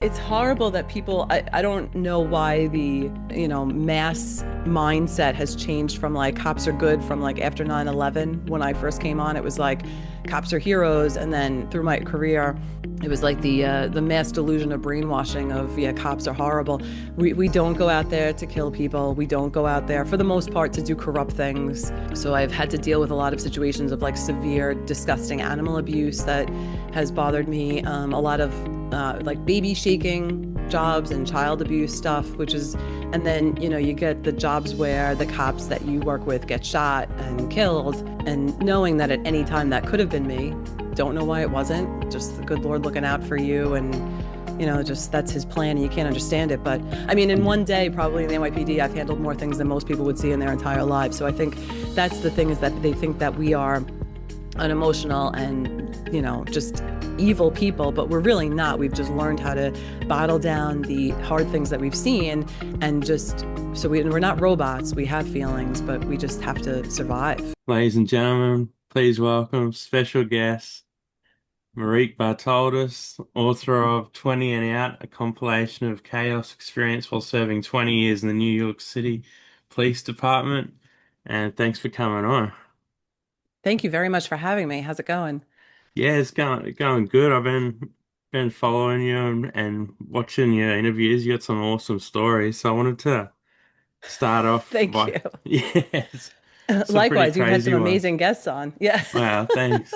It's horrible that I don't know why mass mindset has changed from like cops are good from like after 9/11. When I first came on, it was like cops are heroes. And then through my career, it was like the mass delusion of brainwashing of, yeah, cops are horrible. We don't go out there to kill people. We don't go out there for the most part to do corrupt things. So I've had to deal with a lot of situations of like severe, disgusting animal abuse that has bothered me. A lot of like baby shaking jobs and child abuse stuff, and then, you get the jobs where the cops that you work with get shot and killed, and knowing that at any time that could have been me, don't know why it wasn't, just the good Lord looking out for you. And, just that's his plan and you can't understand it. But I mean, in one day, probably in the NYPD, I've handled more things than most people would see in their entire lives. So I think that's the thing, is that they think that we are unemotional and, just evil people, but we're really not. We've just learned how to bottle down the hard things that we've seen, and just so we're not robots. We have feelings, but we just have to survive. Ladies and gentlemen, please welcome special guest Marique Bartoldus, author of 20 and Out, a compilation of chaos experience while serving 20 years in the New York City Police Department. And thanks for coming on. Thank you very much for having me. How's it going? Yeah, it's going good. I've been following you and watching your interviews. You got some awesome stories. So I wanted to start off Thank by you. yes, some pretty Likewise, you've had some crazy ones. amazing guests on. Yeah. Wow, thanks.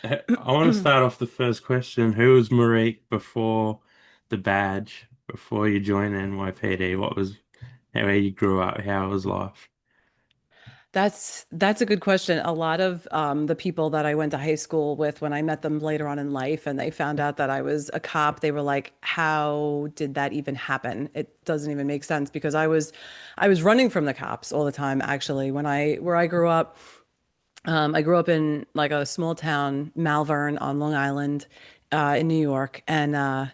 I want to start off the first question. Who was Marique before the badge, before you joined NYPD? How you grew up? How was life? That's a good question. A lot of the people that I went to high school with, when I met them later on in life, and they found out that I was a cop, they were like, "How did that even happen? It doesn't even make sense." Because I was running from the cops all the time. Actually, where I grew up, I grew up in like a small town, Malvern on Long Island, in New York, and I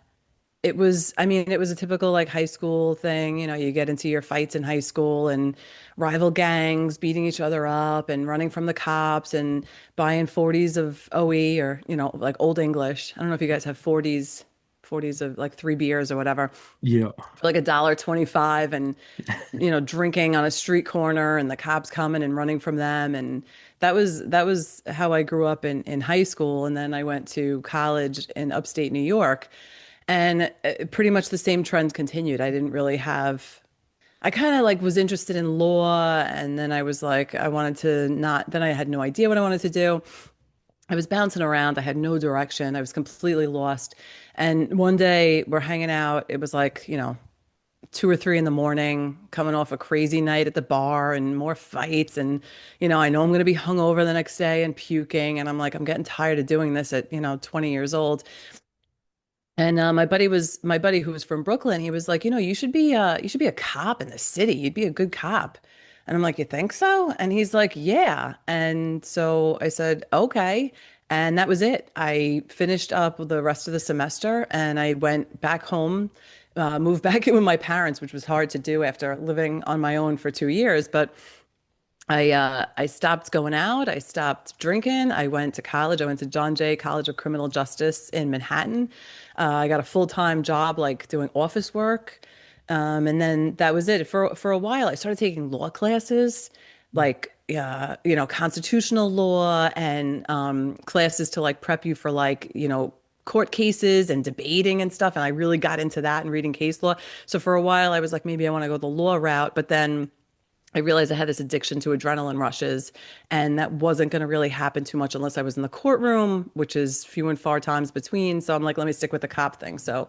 mean, it was a typical like high school thing. You get into your fights in high school and rival gangs beating each other up and running from the cops and buying 40s of OE, or, like Old English. I don't know if you guys have 40s of like three beers or whatever, Yeah. for like $1.25, and, drinking on a street corner and the cops coming and running from them. And that was how I grew up in high school. And then I went to college in upstate New York. And pretty much the same trends continued. I kind of like was interested in law, and then I was like, I wanted to not, then I had no idea what I wanted to do. I was bouncing around. I had no direction. I was completely lost. And one day we're hanging out. It was like, 2 or 3 in the morning, coming off a crazy night at the bar and more fights. And, I know I'm going to be hungover the next day and puking. And I'm like, I'm getting tired of doing this at, 20 years old. And my buddy who was from Brooklyn. He was like, you should be a cop in the city. You'd be a good cop. And I'm like, you think so? And he's like, yeah. And so I said, okay. And that was it. I finished up the rest of the semester and I went back home, moved back in with my parents, which was hard to do after living on my own for 2 years. But I stopped going out. I stopped drinking. I went to college. I went to John Jay College of Criminal Justice in Manhattan. I got a full-time job, like doing office work. And then that was it. For a while, I started taking law classes, like constitutional law, and classes to like prep you for like, court cases and debating and stuff. And I really got into that and reading case law. So for a while, I was like, maybe I want to go the law route. But then I realized I had this addiction to adrenaline rushes, and that wasn't going to really happen too much unless I was in the courtroom, which is few and far times between. So I'm like, let me stick with the cop thing. So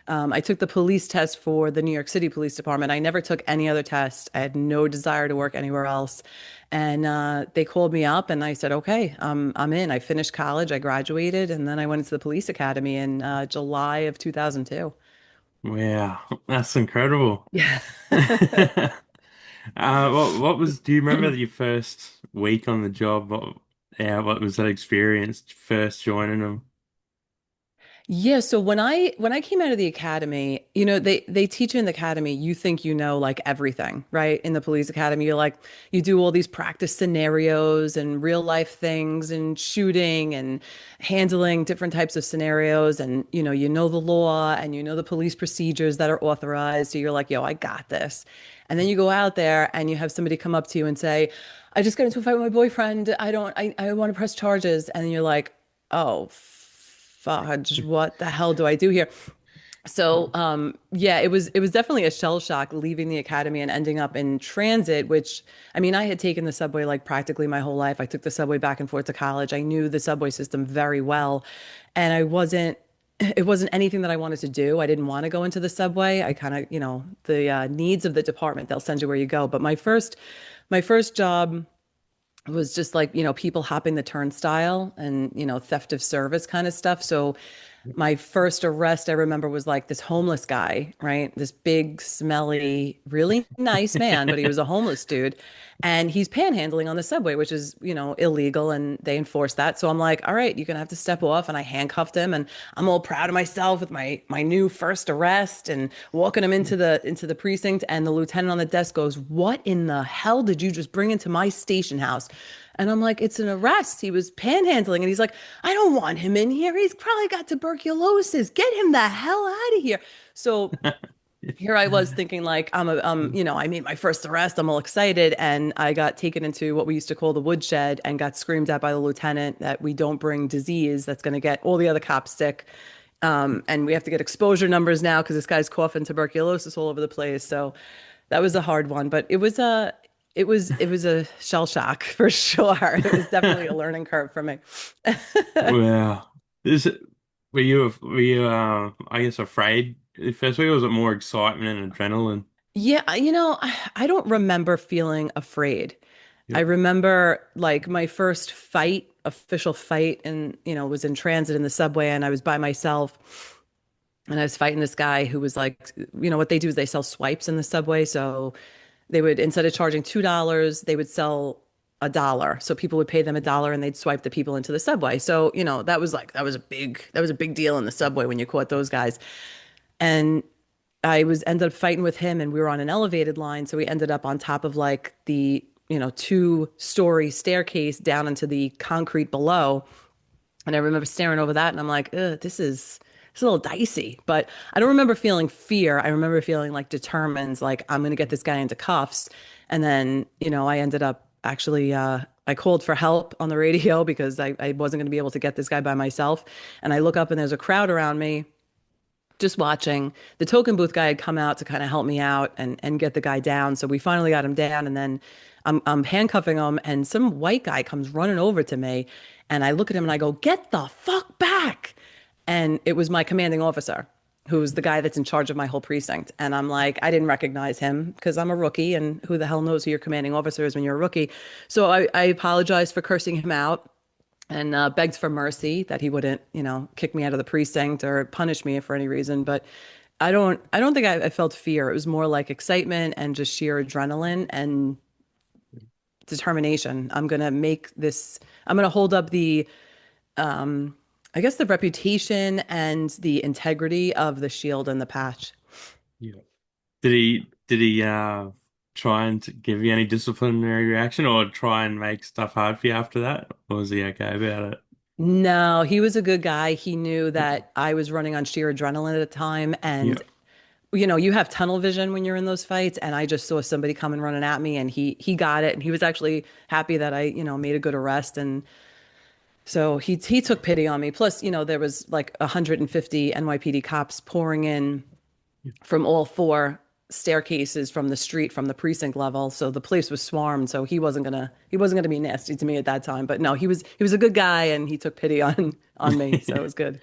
I took the police test for the New York City Police Department. I never took any other test. I had no desire to work anywhere else. And they called me up, and I said, okay, I'm in. I finished college, I graduated, and then I went into the police academy in July of 2002. Wow, that's incredible. Yeah. Do you remember your first week on the job? What was that experience first joining them? Yeah, so when I came out of the academy, they teach you in the academy, you think you know like everything, right? In the police academy, you do all these practice scenarios and real life things and shooting and handling different types of scenarios and you know the law and you know the police procedures that are authorized. So you're like, "Yo, I got this." And then you go out there and you have somebody come up to you and say, "I just got into a fight with my boyfriend. I want to press charges." And then you're like, "Oh, fudge, what the hell do I do here?" So, yeah, it was definitely a shell shock leaving the academy and ending up in transit, which I mean, I had taken the subway like practically my whole life. I took the subway back and forth to college. I knew the subway system very well, and it wasn't anything that I wanted to do. I didn't want to go into the subway. I kind of, the needs of the department, they'll send you where you go. But my first job was just like, people hopping the turnstile and, theft of service kind of stuff. So my first arrest, I remember, was like this homeless guy, right? This big, smelly, really nice man, but he was a homeless dude. And he's panhandling on the subway, which is, illegal, and they enforce that. So I'm like, all right, you're gonna have to step off. And I handcuffed him, and I'm all proud of myself with my new first arrest and walking him into the precinct. And the lieutenant on the desk goes, "What in the hell did you just bring into my station house?" And I'm like, "It's an arrest. He was panhandling." And he's like, "I don't want him in here. He's probably got tuberculosis. Get him the hell out of here." So here I was thinking like I made my first arrest. I'm all excited, and I got taken into what we used to call the woodshed and got screamed at by the lieutenant that we don't bring disease that's going to get all the other cops sick. And we have to get exposure numbers now because this guy's coughing tuberculosis all over the place. So that was a hard one, but it was a shell shock for sure. It was definitely a learning curve for me. Well, is it, were you, I guess, afraid the first week, or was it more excitement and adrenaline? Yeah, I don't remember feeling afraid. I Yep. remember like my first fight, official fight, and was in transit in the subway, and I was by myself, and I was fighting this guy who was like, what they do is they sell swipes in the subway. So they would, instead of charging $2, they would sell $1. So people would pay them $1 and they'd swipe the people into the subway. So, that was a big deal in the subway when you caught those guys. And I was ended up fighting with him, and we were on an elevated line. So we ended up on top of like the, two-story staircase down into the concrete below. And I remember staring over that and I'm like, ugh, this is a little dicey. But I don't remember feeling fear. I remember feeling like determined, like I'm gonna get this guy into cuffs. And then, I ended up actually I called for help on the radio because I wasn't gonna be able to get this guy by myself. And I look up and there's a crowd around me just watching. The token booth guy had come out to kind of help me out and get the guy down. So we finally got him down, and then I'm handcuffing him, and some white guy comes running over to me, and I look at him and I go, "Get the fuck back!" And it was my commanding officer, who's the guy that's in charge of my whole precinct. And I'm like, I didn't recognize him because I'm a rookie, and who the hell knows who your commanding officer is when you're a rookie. So I apologized for cursing him out and begged for mercy that he wouldn't, kick me out of the precinct or punish me for any reason. But I don't think I felt fear. It was more like excitement and just sheer adrenaline and determination. I'm gonna hold up um, I guess the reputation and the integrity of the shield and the patch. Yeah. Did he try and give you any disciplinary reaction, or try and make stuff hard for you after that? Or was he okay about No, he was a good guy. He knew that I was running on sheer adrenaline at the time, and it? you have tunnel vision when you're in those fights, and I just saw somebody coming running at me, and he got it, and he was actually happy that I, made a good arrest, and so he took pity on me. Plus, there was like 150 NYPD cops pouring in from all four staircases from the street from the precinct level, so the place was swarmed. So he wasn't gonna be nasty to me at that time, but no, he was a good guy, and he took pity on me, so it Yeah. was good.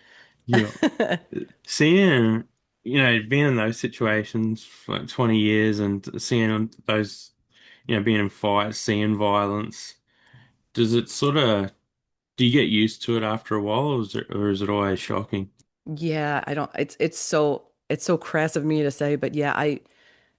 Yeah. Seeing, being in those situations for like 20 years and seeing those, being in fights, seeing violence, does it sort of, do you get used to it after a while, or is it always shocking? Yeah, I don't. It's so crass of me to say, but yeah,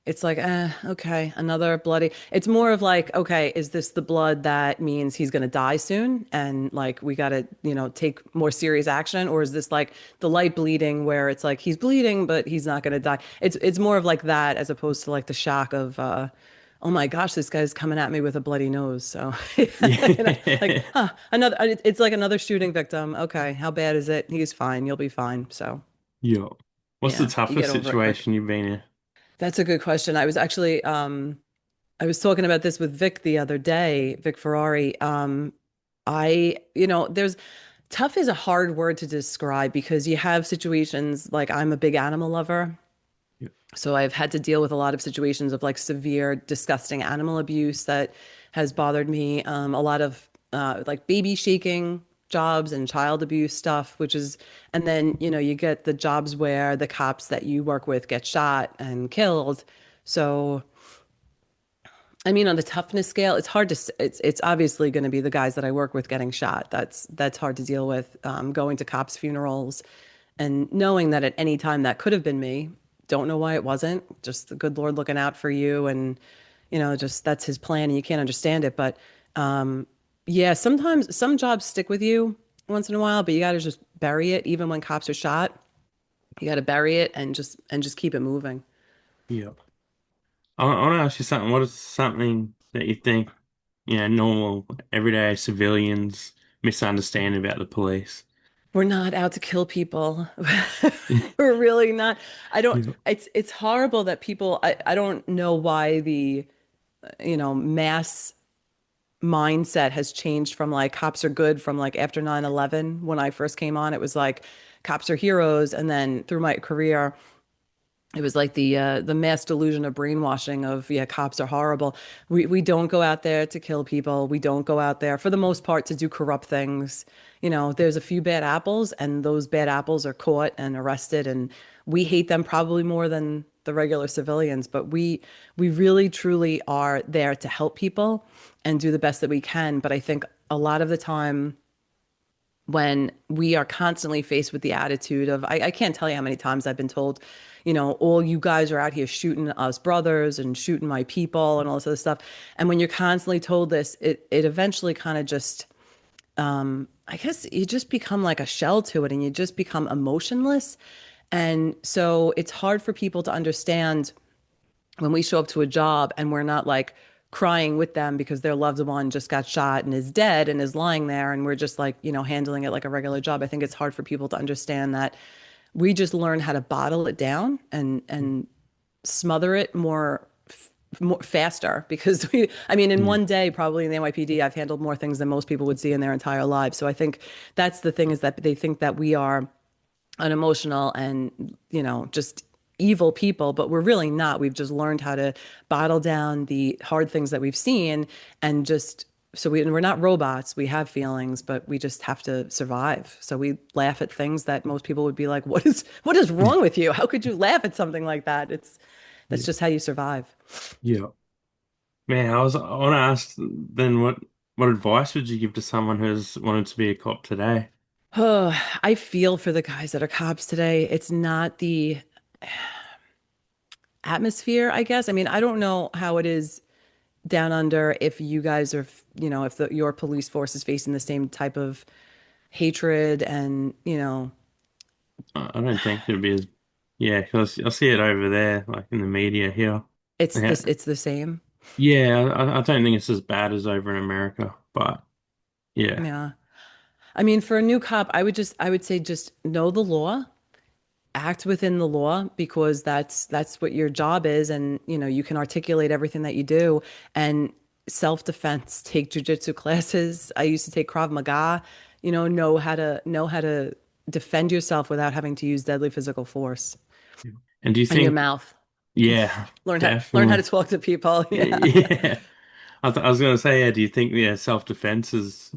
It's like, okay, another bloody. It's more of like, okay, is this the blood that means he's going to die soon? And like, we got to, take more serious action? Or is this like the light bleeding where it's like he's bleeding, but he's not going to die? It's more of like that as opposed to like the shock of, oh my gosh, this guy's coming at me with a bloody nose. So, like, Yeah. another, it's like another shooting victim. Okay, how bad is it? He's fine. You'll be fine. So, Yeah. What's the yeah, you get toughest over it quick. situation you've been in? That's a good question. I was actually, I was talking about this with Vic the other day, Vic Ferrari. There's tough is a hard word to describe because you have situations like I'm a big animal lover. Yeah. So I've had to deal with a lot of situations of like severe, disgusting animal abuse that has bothered me. A lot of like baby shaking jobs and child abuse stuff, and then, you get the jobs where the cops that you work with get shot and killed. So, I mean, on the toughness scale, it's hard to, it's obviously going to be the guys that I work with getting shot. That's hard to deal with. Going to cops' funerals and knowing that at any time that could have been me. Don't know why it wasn't. Just the good Lord looking out for you, and just that's His plan, and you can't understand it. But yeah, sometimes some jobs stick with you once in a while, but you got to just bury it. Even when cops are shot, you got to bury it and just keep it moving. Yeah. I want to ask you something. What is something that you think, normal, everyday civilians misunderstand about the police? We're not out to kill people. We're really not. I don't, Yeah. it's horrible that people, I don't know why the, mass mindset has changed from like cops are good from like after 9/11. When I first came on, it was like cops are heroes. And then through my career, it was like the mass delusion of brainwashing of, yeah, cops are horrible. We don't go out there to kill people. We don't go out there for the most part to do corrupt things. There's a few bad apples, and those bad apples are caught and arrested, and we hate them probably more than the regular civilians. But we really truly are there to help people and do the best that we can. But I think a lot of the time when we are constantly faced with the attitude of, I can't tell you how many times I've been told, all you guys are out here shooting us brothers and shooting my people and all this other stuff. And when you're constantly told this, it eventually kind of just, I guess you just become like a shell to it, and you just become emotionless. And so it's hard for people to understand when we show up to a job and we're not like crying with them because their loved one just got shot and is dead and is lying there, and we're just like, handling it like a regular job. I think it's hard for people to understand that we just learn how to bottle it down and smother it more faster because I mean, in Yeah. one day, probably in the NYPD, I've handled more things than most people would see in their entire lives. So I think that's the thing, is that they think that we are unemotional and, just evil people, but we're really not. We've just learned how to bottle down the hard things that we've seen, and just so we're not robots. We have feelings, but we just have to survive. So we laugh at things that most people would be like, what is wrong with you? How could you laugh at something like that? That's Yeah. just how you survive. Yeah. Man, I want to ask then what advice would you give to someone who's wanted to be a cop today? Oh, I feel for the guys that are cops today. It's not the atmosphere, I guess. I mean, I don't know how it is down under, if you guys are, if your police force is facing the same type of hatred and, I don't think it'd be as, yeah, because I see it over there, like in the media here. Yeah, it's the same. yeah, I don't think it's as bad as over in America, but yeah, Yeah. I mean, for a new cop, I would say just know the law, act within the law, because that's what your job is, and you can articulate everything that you do. And self-defense, take jujitsu classes. I used to take Krav Maga. Know how to defend yourself without having to use deadly physical force. and do you And your think, mouth. yeah, Learn how to definitely, talk to people. Yeah. yeah. I was gonna say, yeah, do you think, yeah, self-defense is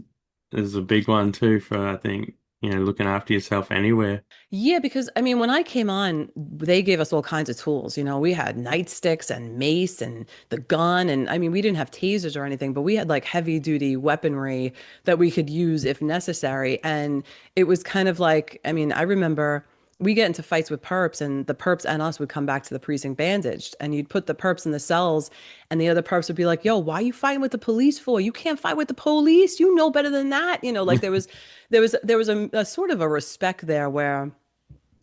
a big one too for, I think, looking after yourself anywhere. Yeah, because I mean, when I came on, they gave us all kinds of tools. We had nightsticks and mace and the gun. And I mean, we didn't have tasers or anything, but we had like heavy duty weaponry that we could use if necessary. And it was kind of like, I mean, I remember we get into fights with perps, and the perps and us would come back to the precinct bandaged, and you'd put the perps in the cells, and the other perps would be like, "Yo, why are you fighting with the police for? You can't fight with the police. You know better than that." Like there was a sort of a respect there where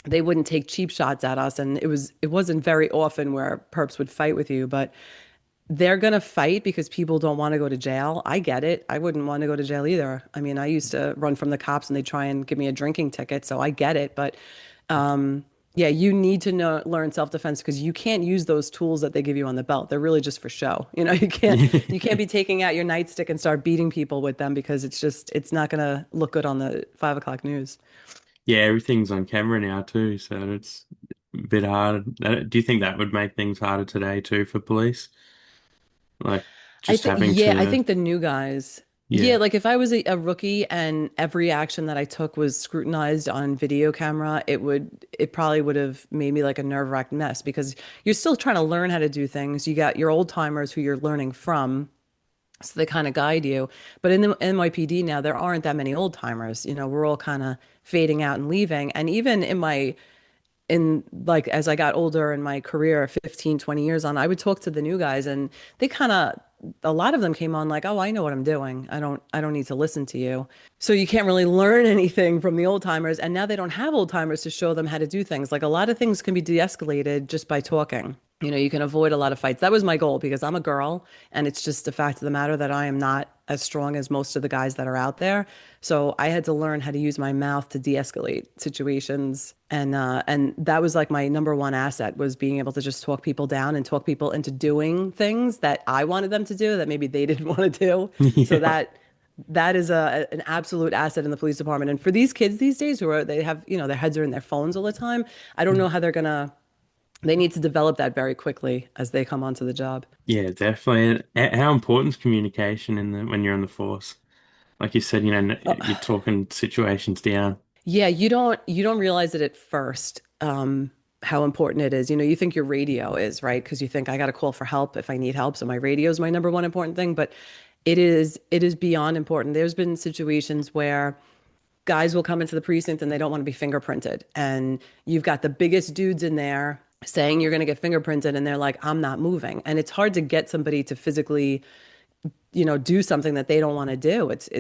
they wouldn't take cheap shots at us, and it wasn't very often where perps would fight with you, but they're going to fight because people don't want to go to jail. I get it. I wouldn't want to go to jail either. I mean, I used to run from the cops and they try and give me a drinking ticket, so I get it. But yeah, you need to learn self-defense because you can't use those tools that they give you on the belt. They're really just for show. You can't be taking out your nightstick and start beating people with them because it's not going to look good on the 5 o'clock news. Yeah, everything's on camera now too, so it's a bit hard. Do you think that would make things harder today too for police? Like I just think, having yeah, I to, think the new guys, yeah, yeah, like if I was a rookie and every action that I took was scrutinized on video camera, it probably would have made me like a nerve-wracked mess because you're still trying to learn how to do things. You got your old timers who you're learning from, so they kind of guide you. But in the NYPD now, there aren't that many old timers. We're all kind of fading out and leaving. And even in like as I got older in my career, 15, 20 years on, I would talk to the new guys and they kind of a lot of them came on like, "Oh, I know what I'm doing. I don't need to listen to you." So you can't really learn anything from the old timers, and now they don't have old timers to show them how to do things. Like a lot of things can be de-escalated just by talking. You can avoid a lot of fights. That was my goal because I'm a girl, and it's just a fact of the matter that I am not as strong as most of the guys that are out there. So I had to learn how to use my mouth to de-escalate situations, and that was like my number one asset was being able to just talk people down and talk people into doing things that I wanted them to do that maybe they didn't want to do. So yeah, that is an absolute asset in the police department. And for these kids these days they have, their heads are in their phones all the time. I don't know how they need to develop that very quickly as they come onto the job. yeah, definitely. And how important is communication in the when you're in the force? Like you said, you're talking situations down. Yeah, you don't realize it at first, how important it is. You think your radio is, right? Because you think I got to call for help if I need help. So my radio is my number one important thing, but it is beyond important. There's been situations where guys will come into the precinct and they don't want to be fingerprinted. And you've got the biggest dudes in there saying you're going to get fingerprinted and they're like, "I'm not moving." And it's hard to get somebody to physically do something that they don't want to do. It's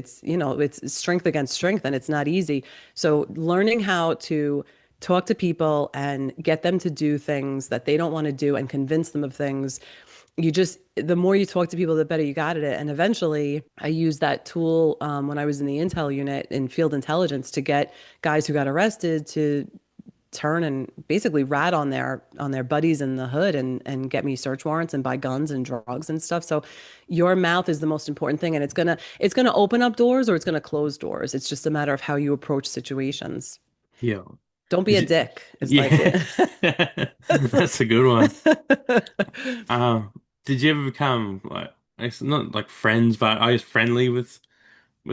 strength against strength and it's not easy. So learning how to talk to people and get them to do things that they don't want to do and convince them of things, the more you talk to people, the better you got at it. And eventually I used that tool when I was in the intel unit in field intelligence to get guys who got arrested to turn and basically rat on their buddies in the hood and get me search warrants and buy guns and drugs and stuff. So your mouth is the most important thing, and it's gonna open up doors or it's gonna close doors. It's just a matter of how you approach situations. Yeah. Don't be Is a it, dick. It's like yeah. That's a good one. Did you ever become like it's not like friends, but I was friendly with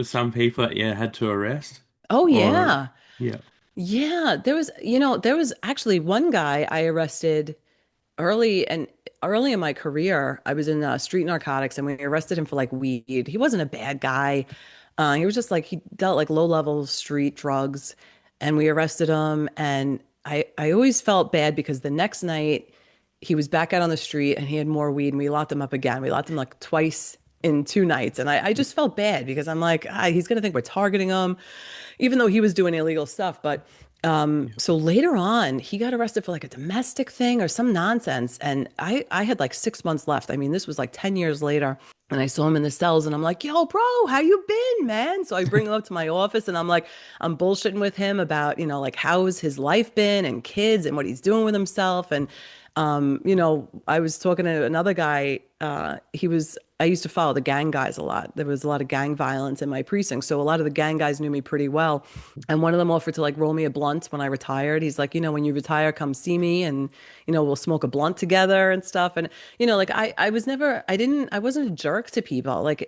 some people that you had to arrest? Oh Or yeah. yeah. Yeah, there was actually one guy I arrested early and early in my career. I was in street narcotics and we arrested him for like weed. He wasn't a bad guy. He was just like he dealt like low level street drugs, and we arrested him. And I always felt bad because the next night he was back out on the street and he had more weed and we locked him up again. We locked him like twice in 2 nights, and I just felt bad because I'm like, he's gonna think we're targeting him even though he was doing illegal stuff. But Yeah. so later on, he got arrested for like a domestic thing or some nonsense. And I had like 6 months left. I mean, this was like 10 years later. And I saw him in the cells and I'm like, "Yo, bro, how you been, man?" So I bring him up to my office and I'm like, I'm bullshitting with him about, like how's his life been and kids and what he's doing with himself. And I was talking to another guy. I used to follow the gang guys a lot. There was a lot of gang violence in my precinct. So a lot of the gang guys knew me pretty well. And one of them offered to like roll me a blunt when I retired. He's like, "When you retire, come see me and, we'll smoke a blunt together and stuff." And, like I wasn't a jerk to people. Like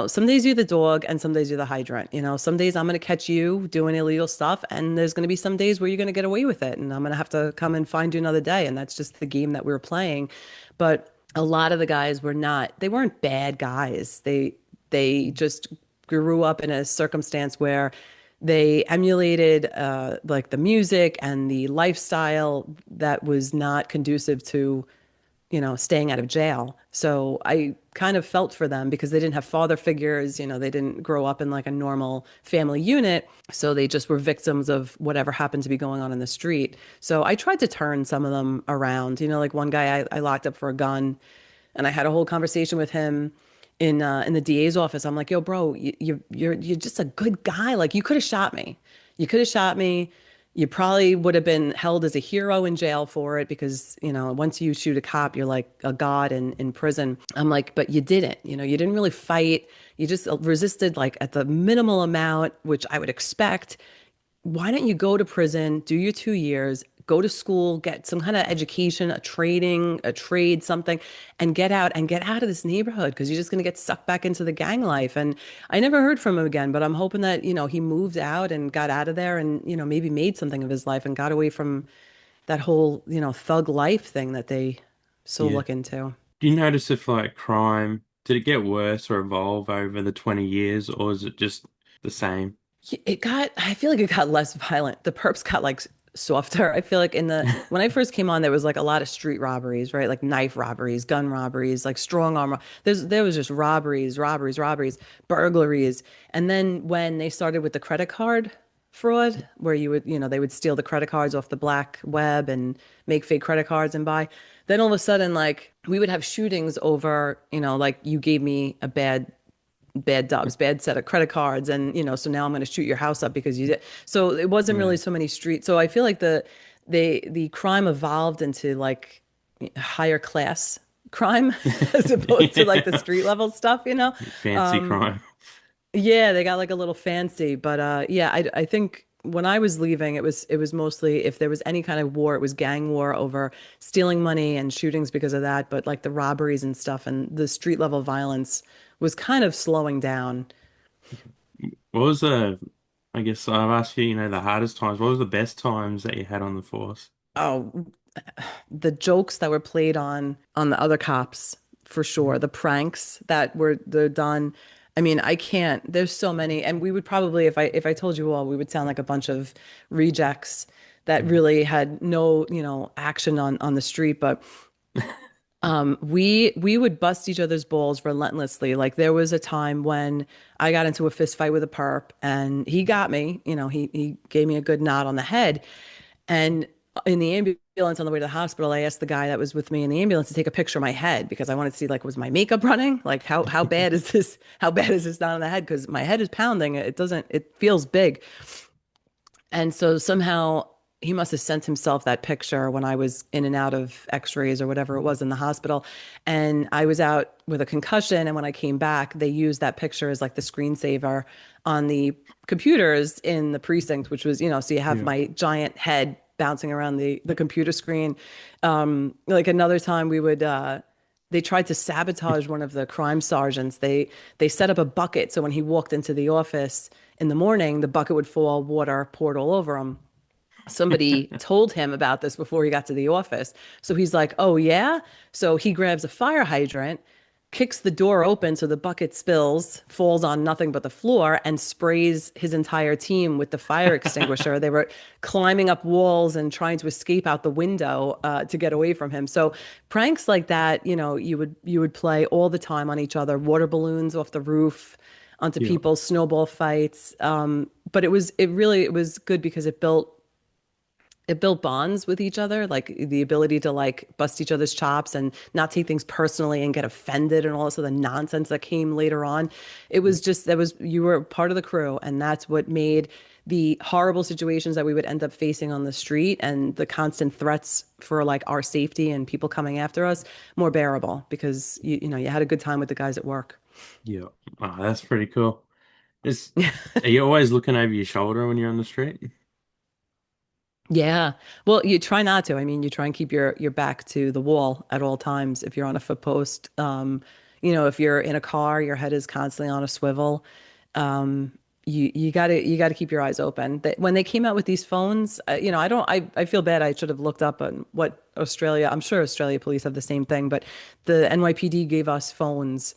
some days you're the dog and some days you're the hydrant. Some days I'm going to catch you doing illegal stuff and there's going to be some days where you're going to get away with it. And I'm going to have to come and find you another day. And that's just the game that we were playing. But a lot of the guys they weren't bad guys. They just grew up in a circumstance where They emulated like the music and the lifestyle that was not conducive to, staying out of jail. So I kind of felt for them because they didn't have father figures, they didn't grow up in like a normal family unit. So they just were victims of whatever happened to be going on in the street. So I tried to turn some of them around. Like one guy I locked up for a gun, and I had a whole conversation with him in the DA's office. I'm like, yo, bro, you're just a good guy. Like you could have shot me. You could have shot me. You probably would have been held as a hero in jail for it because, once you shoot a cop, you're like a god in prison. I'm like, but you didn't. You didn't really fight. You just resisted like at the minimal amount, which I would expect. Why don't you go to prison, do your 2 years, go to school, get some kind of education, a trade, something, and get out of this neighborhood because you're just going to get sucked back into the gang life. And I never heard from him again, but I'm hoping that, he moved out and got out of there and, maybe made something of his life and got away from that whole, thug life thing that they so Yeah. look into. Do you notice if like crime, did it get worse or evolve over the 20 years, or is it just the same? I feel like it got less violent. The perps got like softer. I feel like when I first came on, there was like a lot of street robberies, right? Like knife robberies, gun robberies, like strong arm. There was just robberies, burglaries. And then when they started with the credit card fraud, where they would steal the credit cards off the black web and make fake credit cards and buy, then all of a sudden, like we would have shootings over, like you gave me a bad set of credit cards, and so now I'm going to shoot your house up because you did. So it wasn't Yeah. really so many streets. So I feel like the crime evolved into like higher class crime as opposed to like the Yeah. street level stuff. Fancy crime. Yeah, they got like a little fancy, but yeah, I think when I was leaving, it was mostly if there was any kind of war, it was gang war over stealing money and shootings because of that. But like the robberies and stuff and the street level violence was kind of slowing down. What was I guess I've asked you, the hardest times. What was the best times that you had on the force? Oh, the jokes that were played on the other cops for sure, the pranks that were the done. I mean, I can't. There's so many, and we would probably, if I told you all, we would sound like a bunch of rejects that Yeah. really had no, action on the street. But we would bust each other's balls relentlessly. Like there was a time when I got into a fist fight with a perp, and he got me. He gave me a good nod on the head, and in the ambulance on the way to the hospital, I asked the guy that was with me in the ambulance to take a picture of my head because I wanted to see like was my makeup running? Like how bad is this? How bad is this down on the head? Because my head is pounding. It feels big. And so somehow he must have sent himself that picture when I was in and out of x-rays or whatever it was in the hospital. And I was out with a concussion. And when I came back, they used that picture as like the screensaver on the computers in the precinct, which was, so you have Yeah. my giant head bouncing around the computer screen. Like another time they tried to sabotage one of the crime sergeants. They set up a bucket so when he walked into the office in the morning, the bucket would fall, water poured all over him. Somebody told him about this before he got to the office. So he's like, "Oh yeah?" So he grabs a fire hydrant, kicks the door open so the bucket spills, falls on nothing but the floor, and sprays his entire team with the fire extinguisher. They were climbing up walls and trying to escape out the window to get away from him. So pranks like that, you would play all the time on each other, water balloons off the roof onto Yeah. people, snowball fights. But it was good because it built bonds with each other, like the ability to like bust each other's chops and not take things personally and get offended and all this other nonsense that came later on. It was just that was you were part of the crew, and that's what made the horrible situations that we would end up facing on the street and the constant threats for like our safety and people coming after us more bearable because you had a good time with the guys at work. Yeah. Oh, that's pretty cool. Is Are you always looking over your shoulder when you're on the street? Yeah. Well, you try not to. I mean, you try and keep your back to the wall at all times if you're on a foot post. If you're in a car, your head is constantly on a swivel. Um, you gotta keep your eyes open. When they came out with these phones, I feel bad. I should have looked up on what Australia. I'm sure Australia police have the same thing, but the NYPD gave us phones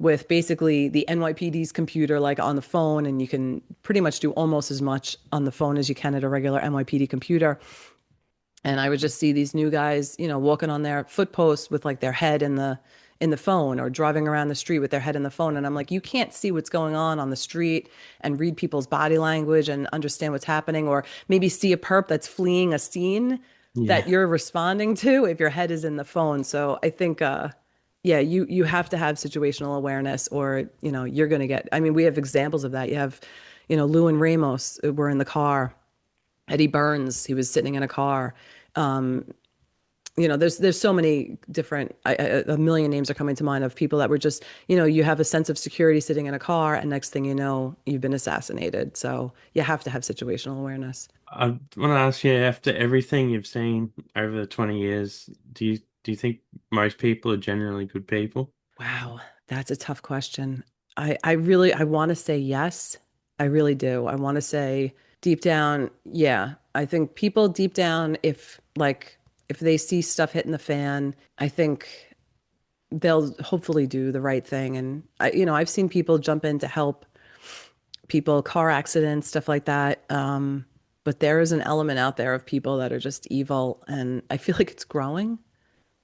with basically the NYPD's computer like on the phone, and you can pretty much do almost as much on the phone as you can at a regular NYPD computer. And I would just see these new guys, walking on their foot posts with like their head in the phone, or driving around the street with their head in the phone. And I'm like, you can't see what's going on the street and read people's body language and understand what's happening, or maybe see a perp that's fleeing a scene that Yeah. you're responding to if your head is in the phone. So I think yeah, you have to have situational awareness, or you're going to get, I mean, we have examples of that. You have, Lou and Ramos were in the car. Eddie Burns, he was sitting in a car. Um, there's so many different, a million names are coming to mind of people that were just, you have a sense of security sitting in a car, and next thing you know, you've been assassinated. So you have to have situational awareness. I want to ask you, after everything you've seen over the 20 years, do you think most people are generally good people? Wow, that's a tough question. I really, I want to say yes. I really do. I want to say deep down, yeah. I think people deep down, if they see stuff hitting the fan, I think they'll hopefully do the right thing. And I've seen people jump in to help people, car accidents, stuff like that. But there is an element out there of people that are just evil, and I feel like it's growing.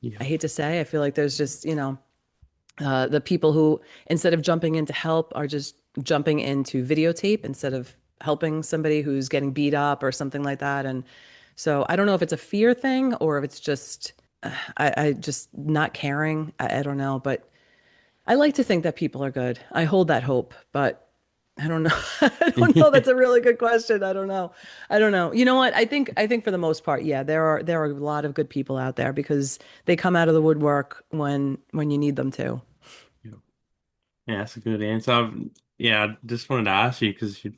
Yeah. I hate to say, I feel like there's just, the people who, instead of jumping in to help, are just jumping into videotape instead of helping somebody who's getting beat up or something like that. And so I don't know if it's a fear thing or if it's just, I just not caring. I don't know, but I like to think that people are good. I hold that hope, but I don't know. I don't know. That's a really good question. I don't know. I don't know. You know what? I think for the most part, yeah, there are a lot of good people out there because they come out of the woodwork when you need them to. Yeah, that's a good answer. Yeah, I just wanted to ask you because you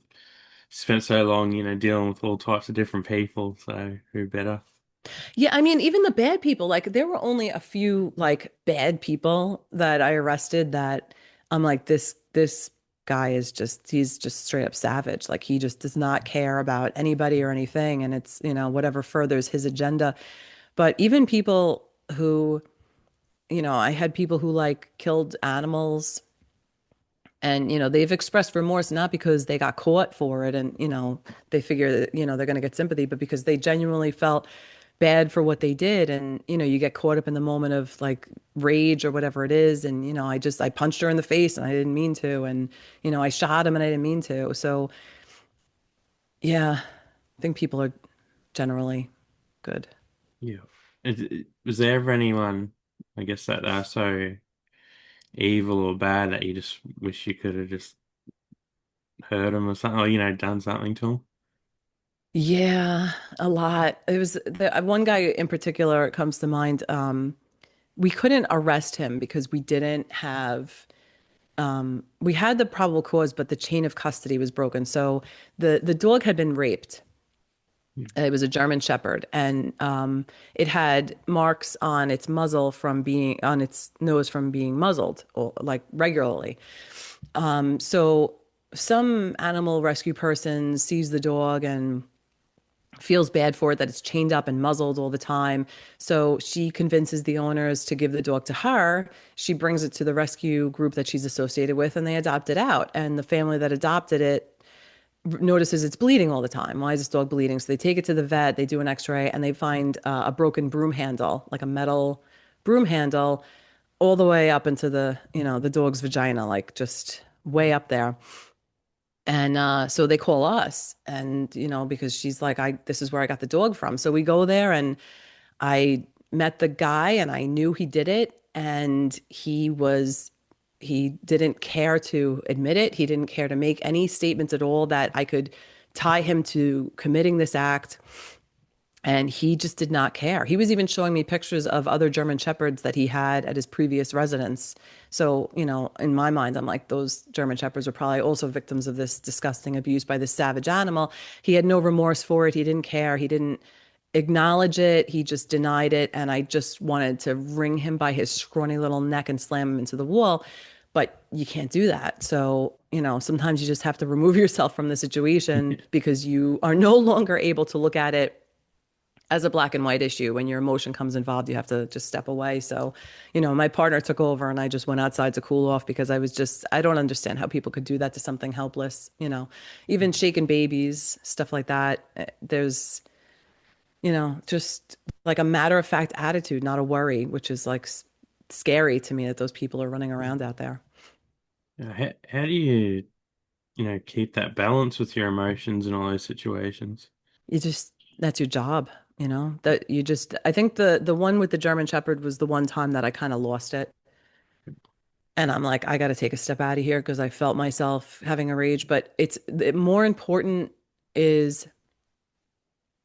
spent so long, dealing with all types of different people, so who better? Yeah, I mean, even the bad people, like there were only a few like bad people that I arrested that I'm like, this guy is just he's just straight up savage. Like he just does not care about anybody or anything. And it's, whatever furthers his agenda. But even people who, I had people who like killed animals, and they've expressed remorse not because they got caught for it, and they figure that they're going to get sympathy, but because they genuinely felt bad for what they did. And you get caught up in the moment of like rage or whatever it is, and I punched her in the face and I didn't mean to, and I shot him and I didn't mean to. So yeah, I think people are generally good. Yeah. Was there ever anyone, I guess, that are so evil or bad that you just wish you could have just hurt them or something, or, done something to them? Yeah, a lot. It was one guy in particular comes to mind. We couldn't arrest him because we had the probable cause, but the chain of custody was broken. So the dog had been raped. Yeah. It was a German Shepherd, and it had marks on its muzzle from being on its nose from being muzzled, or like regularly. So some animal rescue person sees the dog and feels bad for it that it's chained up and muzzled all the time. So she convinces the owners to give the dog to her. She brings it to the rescue group that she's associated with, and they adopt it out. And the family that adopted it notices it's bleeding all the time. Why is this dog bleeding? So they take it to the vet, they do an x-ray, and they find a broken broom handle, like a metal broom handle, all the way up into the dog's vagina, like just way up there. And so they call us, and because she's like, this is where I got the dog from. So we go there, and I met the guy, and I knew he did it, and he didn't care to admit it. He didn't care to make any statements at all that I could tie him to committing this act. And he just did not care. He was even showing me pictures of other German shepherds that he had at his previous residence. So, in my mind, I'm like, those German shepherds were probably also victims of this disgusting abuse by this savage animal. He had no remorse for it. He didn't care. He didn't acknowledge it. He just denied it. And I just wanted to wring him by his scrawny little neck and slam him into the wall. But you can't do that. So, sometimes you just have to remove yourself from the situation because you are no longer able to look at it as a black and white issue. When your emotion comes involved, you have to just step away. So, my partner took over and I just went outside to cool off because I don't understand how people could do that to something helpless, even shaking babies, stuff like that. There's, just like a matter of fact attitude, not a worry, which is like scary to me that those people are running around out there. How do you, keep that balance with your emotions in all those situations? That's your job, that you just, I think the one with the German Shepherd was the one time that I kind of lost it. And I'm like, I got to take a step out of here because I felt myself having a rage. But more important is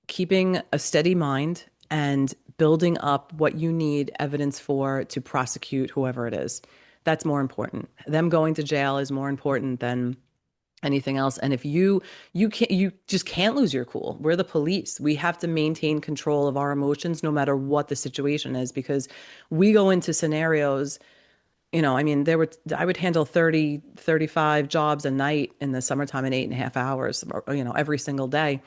keeping a steady mind and building up what you need evidence for to prosecute whoever it is. That's more important. Them going to jail is more important than anything else. And if you just can't lose your cool. We're the police. We have to maintain control of our emotions no matter what the situation is, because we go into scenarios, I mean, I would handle 30, 35 jobs a night in the summertime in 8.5 hours, every single day.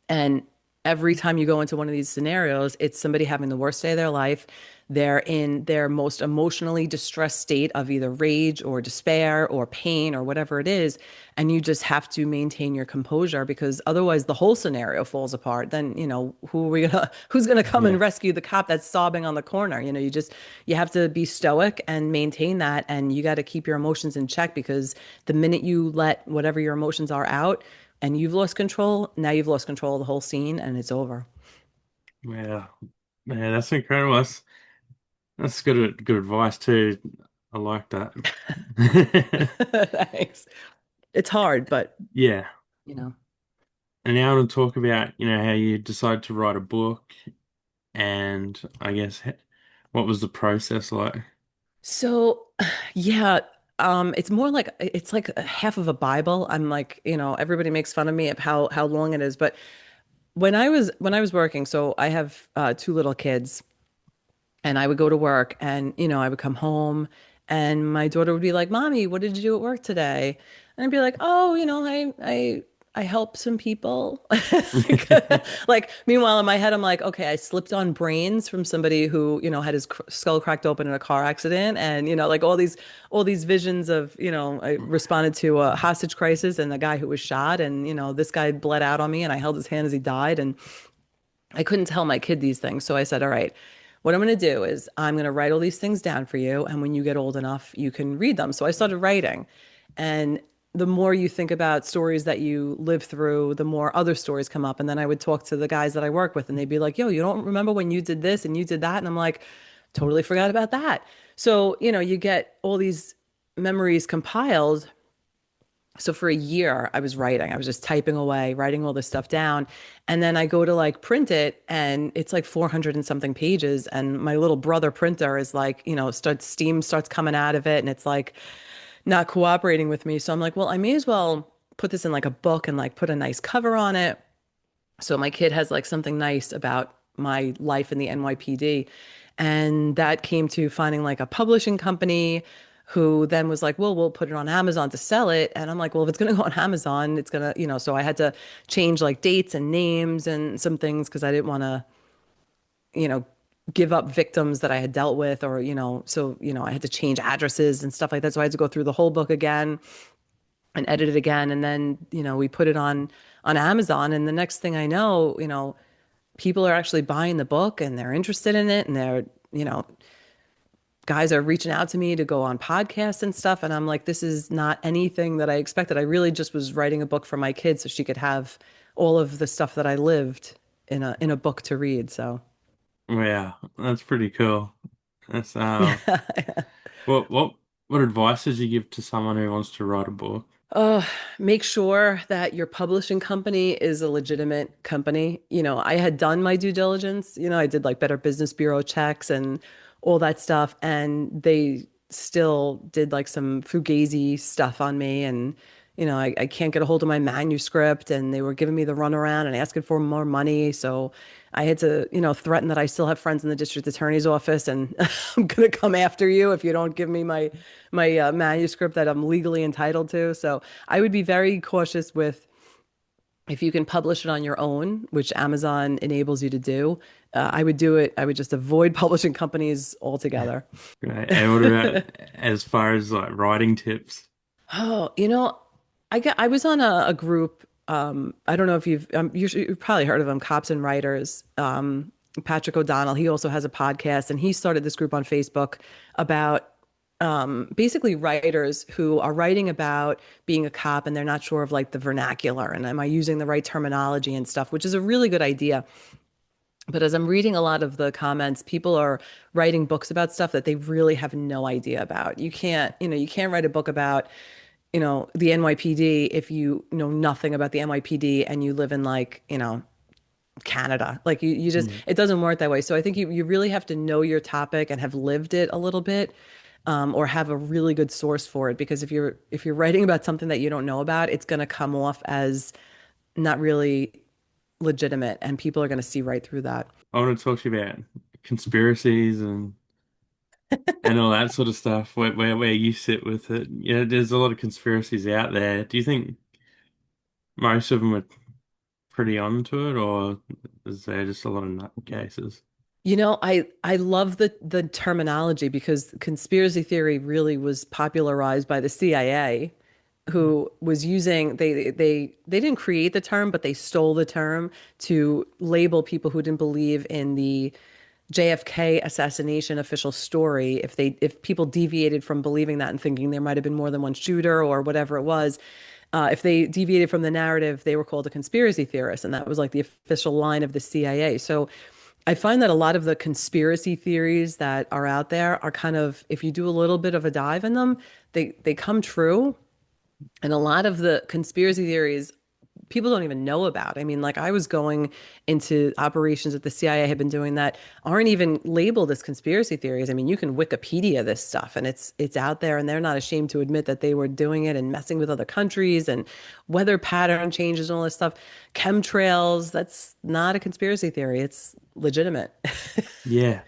And every time you go into one of these scenarios, it's somebody having the worst day of their life. They're in their most emotionally distressed state of either rage or despair or pain or whatever it is. And you just have to maintain your composure because otherwise the whole scenario falls apart. Then, who's gonna come and Yeah. rescue the cop that's sobbing on the corner? You have to be stoic and maintain that. And you got to keep your emotions in check because the minute you let whatever your emotions are out, and you've lost control, now you've lost control of the whole scene and it's over. Yeah. Man, that's incredible. That's good advice too. I like that. Thanks. It's hard, but Yeah. you know. And now I want to talk about, how you decided to write a book and I guess what was the process like? So, yeah, it's like a half of a Bible. I'm like, everybody makes fun of me of how long it is, but when I was working, so I have two little kids. And I would go to work and, I would come home and my daughter would be like, "Mommy, what did you do at work today?" And I'd be like, "Oh, I helped some people." Like, meanwhile, in my head, I'm like, okay, I slipped on brains from somebody who, had his skull cracked open in a car accident. And, like all these visions of, I responded to a hostage crisis and the guy who was shot. And, this guy bled out on me and I held his hand as he died. And I couldn't tell my kid these things. So I said, all right, what I'm going to do is I'm going to write all these things down for you. And when you get old enough, you can read them. So I started writing. And the more you think about stories that you live through, the more other stories come up. And then I would talk to the guys that I work with, and they'd be like, "Yo, you don't remember when you did this and you did that?" And I'm like, totally forgot about that. So, you get all these memories compiled. So for a year, I was writing. I was just typing away, writing all this stuff down. And then I go to like print it, and it's like 400 and something pages. And my little brother printer is like, steam starts coming out of it, and it's like not cooperating with me. So I'm like, well, I may as well put this in like a book and like put a nice cover on it. So my kid has like something nice about my life in the NYPD. And that came to finding like a publishing company who then was like, well, we'll put it on Amazon to sell it. And I'm like, well, if it's going to go on Amazon, it's going to, so I had to change like dates and names and some things because I didn't want to, you know, give up victims that I had dealt with or, so, I had to change addresses and stuff like that. So I had to go through the whole book again and edit it again. And then, we put it on Amazon. And the next thing I know, people are actually buying the book and they're interested in it and you know, guys are reaching out to me to go on podcasts and stuff. And I'm like, this is not anything that I expected. I really just was writing a book for my kids so she could have all of the stuff that I lived in a book to read. So Yeah, that's pretty cool. That's yeah. what advice did you give to someone who wants to write a book? Uh, Make sure that your publishing company is a legitimate company. I had done my due diligence. I did like Better Business Bureau checks and all that stuff, and they still did like some fugazi stuff on me. And, I can't get a hold of my manuscript, and they were giving me the runaround and asking for more money. So I had to, threaten that I still have friends in the district attorney's office, and I'm gonna come after you if you don't give me my manuscript that I'm legally entitled to. So I would be very cautious with if you can publish it on your own, which Amazon enables you to do, I would do it. I would just avoid publishing companies altogether. Right. And what about as far as like writing tips? Oh, I was on a group. I don't know if you've probably heard of them, Cops and Writers. Patrick O'Donnell. He also has a podcast, and he started this group on Facebook about basically writers who are writing about being a cop and they're not sure of like the vernacular and am I using the right terminology and stuff, which is a really good idea. But as I'm reading a lot of the comments, people are writing books about stuff that they really have no idea about. You can't write a book about, the NYPD if you know nothing about the NYPD and you live in like, Canada. Like you just, Yeah. it doesn't work that way. So I think you really have to know your topic and have lived it a little bit, or have a really good source for it. Because if you're writing about something that you don't know about, it's going to come off as not really legitimate, and people are going to see right through that. I want to talk to you about conspiracies and all that sort of stuff, where you sit with it. Yeah, there's a lot of conspiracies out there. Do you think most of them are pretty onto it, or is there just a lot of nutcases? I love the terminology because conspiracy theory really was popularized by the CIA, who was using they didn't create the term, but they stole the term to label people who didn't believe in the JFK assassination official story. If people deviated from believing that and thinking there might have been more than one shooter or whatever it was, if they deviated from the narrative, they were called a conspiracy theorist, and that was like the official line of the CIA. So I find that a lot of the conspiracy theories that are out there are kind of, if you do a little bit of a dive in them, they come true. And a lot of the conspiracy theories people don't even know about. I mean, like I was going into operations that the CIA had been doing that aren't even labeled as conspiracy theories. I mean, you can Wikipedia this stuff and it's out there and they're not ashamed to admit that they were doing it and messing with other countries and weather pattern changes and all this stuff. Chemtrails, that's not a conspiracy theory. It's legitimate. Yeah.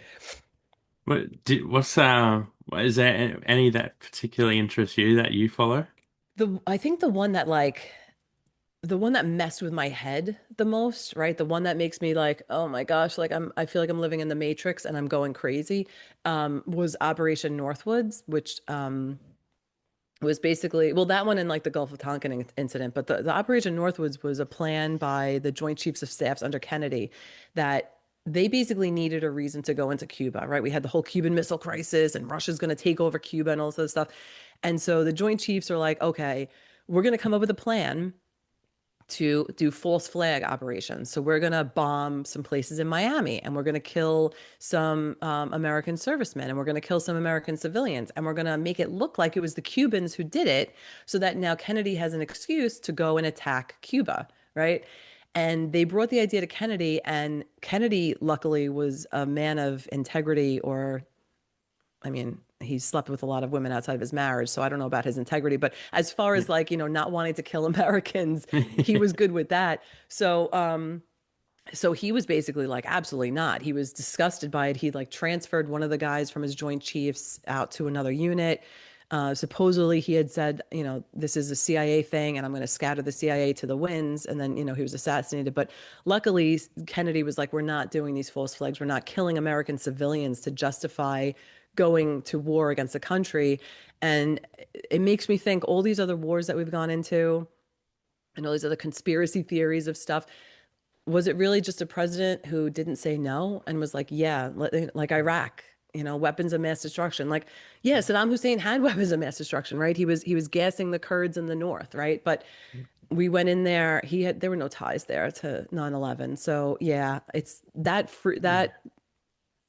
Is there any that particularly interests you that you follow? I think the one that messed with my head the most, right? The one that makes me like, oh my gosh, like I feel like I'm living in the Matrix and I'm going crazy, was Operation Northwoods, which was basically, well, that one in like the Gulf of Tonkin incident, but the Operation Northwoods was a plan by the Joint Chiefs of Staffs under Kennedy that they basically needed a reason to go into Cuba, right? We had the whole Cuban Missile Crisis and Russia's going to take over Cuba and all this other stuff. And so the Joint Chiefs are like, okay, we're going to come up with a plan to do false flag operations. So we're going to bomb some places in Miami and we're going to kill some American servicemen and we're going to kill some American civilians and we're going to make it look like it was the Cubans who did it so that now Kennedy has an excuse to go and attack Cuba, right? And they brought the idea to Kennedy, and Kennedy, luckily, was a man of integrity, or I mean, he slept with a lot of women outside of his marriage, so I don't know about his integrity. But as far Yeah. as like, not wanting to kill Americans, he was good with that. So he was basically like, absolutely not. He was disgusted by it. He like transferred one of the guys from his Joint Chiefs out to another unit. Supposedly he had said, this is a CIA thing and I'm going to scatter the CIA to the winds. And then, he was assassinated. But luckily, Kennedy was like, we're not doing these false flags. We're not killing American civilians to justify going to war against a country. And it makes me think all these other wars that we've gone into and all these other conspiracy theories of stuff, was it really just a president who didn't say no and was like, yeah, like Iraq, weapons of mass destruction. Like, yeah, Saddam Hussein had weapons of mass destruction, right? He was gassing the Kurds in the north, right? But we went in there. There were no ties there to 9/11. So yeah, it's Yeah. that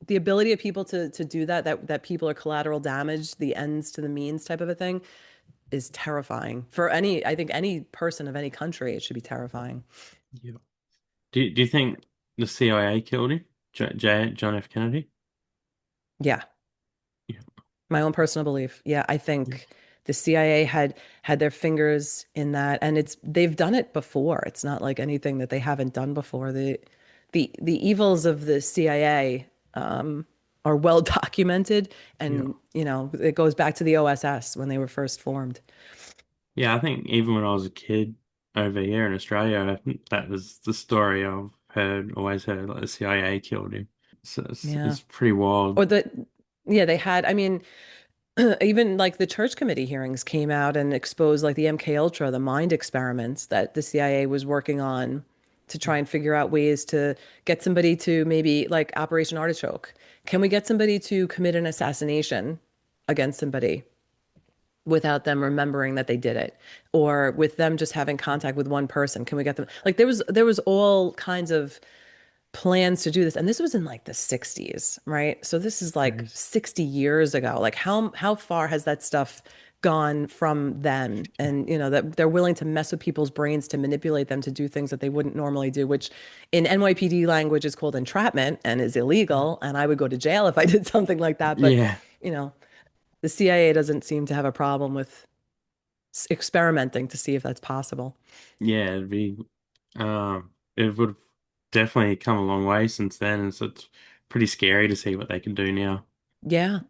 the ability of people to do that people are collateral damage, the ends to the means type of a thing is terrifying for I think any person of any country. It should be terrifying. Yeah. Do you think the CIA killed him? John F. Kennedy? Yeah. Yeah. My own personal belief. Yeah, I Yeah. think the CIA had their fingers in that, and they've done it before. It's not like anything that they haven't done before. The evils of the CIA are well documented, Yeah. and it goes back to the OSS when they were first formed. Yeah, I think even when I was a kid, over here in Australia, that was the story I've heard, always heard, like the CIA killed him. So Yeah. it's pretty wild. Or yeah, they had, I mean, even like the church committee hearings came out and exposed like the MK Ultra, the mind experiments that the CIA was working on to try and figure out ways to get somebody to maybe like Operation Artichoke. Can we get somebody to commit an assassination against somebody without them remembering that they did it, or with them just having contact with one person? Can we get them like there was all kinds of plans to do this, and this was in like the 60s, right? So this is like Crazy. 60 years ago. Like how far has that stuff gone from then? And that they're willing to mess with people's brains to manipulate them to do things that they wouldn't normally do, which in NYPD language is called entrapment and is illegal, and I would go to jail if I did something like that. But Yeah, you know the CIA doesn't seem to have a problem with experimenting to see if that's possible. yeah, it would have definitely come a long way since then, and so it's pretty scary to see what they can do now. Yeah.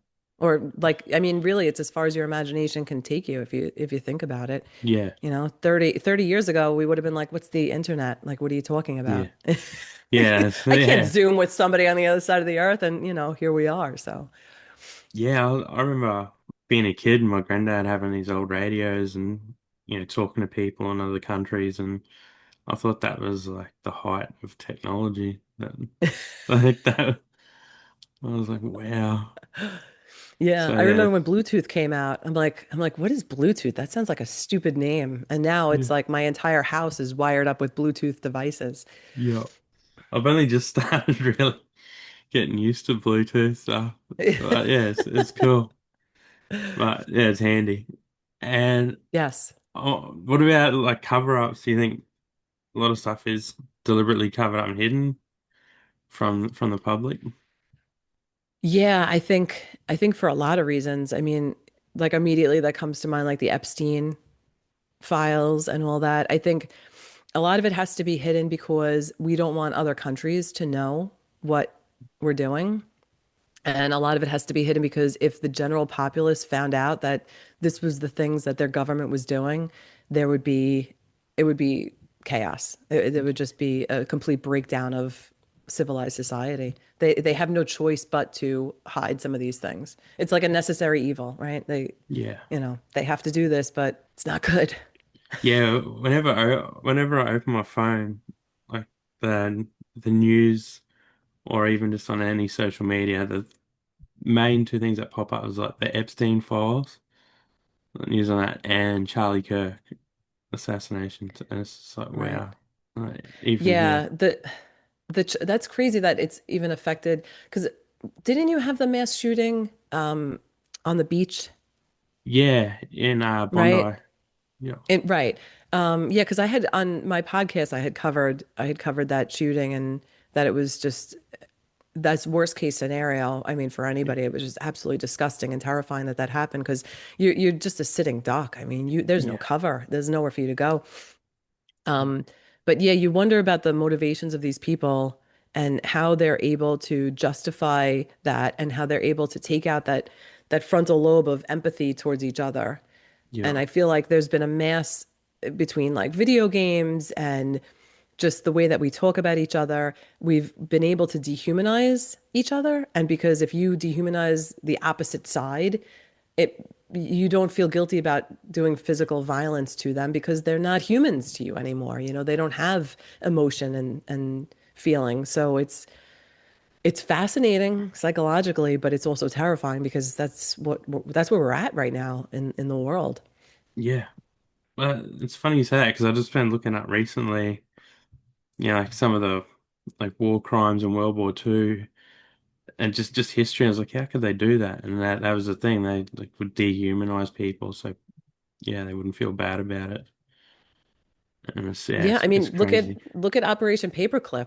Or like, I mean, really, it's as far as your imagination can take you if you think about it. Yeah, 30 years ago, we would have been like, what's the internet? Like, what are you talking about? yeah, yeah, I can't yeah, Zoom with somebody on the other side of the earth, and here we are. So, yeah. I remember being a kid and my granddad having these old radios and talking to people in other countries, and I thought that was like the height of technology. That like that, I was like, wow. yeah, So I yeah, remember when Bluetooth came out. I'm like, what is Bluetooth? That sounds like a stupid name. And now yeah, it's like my entire house is wired up with Bluetooth devices. yeah. I've only just started really getting used to Bluetooth stuff. But yeah, it's cool. But yeah, it's handy. And Yes. what about like cover-ups? Do you think a lot of stuff is deliberately covered up and hidden from the public? Yeah, I think for a lot of reasons. I mean, like immediately that comes to mind like the Epstein files and all that. I think a lot of it has to be hidden because we don't want other countries to know what we're doing. And a lot of it has to be hidden because if the general populace found out that this was the things that their government was doing, there would be, it would be chaos. It would just be a complete breakdown of civilized society. They have no choice but to hide some of these things. It's like a necessary evil, right? Yeah. They have to do this, but it's not good. Yeah, whenever I open my phone, like the news or even just on any social media, the main two things that pop up is like the Epstein files, the news on that, and Charlie Kirk assassination. And it's just like, Right. wow. Like, even here. Yeah, that's crazy that it's even affected because didn't you have the mass shooting on the beach, Yeah, in right? Bondi. Yeah. Right. Yeah, because I had on my podcast I had covered that shooting and that it was just that's worst case scenario. I mean, for anybody, it was just absolutely disgusting and terrifying that that happened because you're just a sitting duck. I mean, there's no Yeah. cover, there's nowhere for you to go. Um, but yeah, you wonder about the motivations of these people and how they're able to justify that and how they're able to take out that frontal lobe of empathy towards each other. And Yeah. I feel like there's been a mass between like video games and just the way that we talk about each other. We've been able to dehumanize each other. And because if you dehumanize the opposite side, you don't feel guilty about doing physical violence to them because they're not humans to you anymore. They don't have emotion and feeling. So it's fascinating psychologically, but it's also terrifying because that's where we're at right now in the world. Yeah. Well, it's funny you say that because I've just been looking up recently, like some of the like war crimes in World War II and just history. I was like, how could they do that? And that was the thing. They like would dehumanize people, so yeah, they wouldn't feel bad about it. And Yeah, I it's mean, look at crazy. look at Operation Paperclip.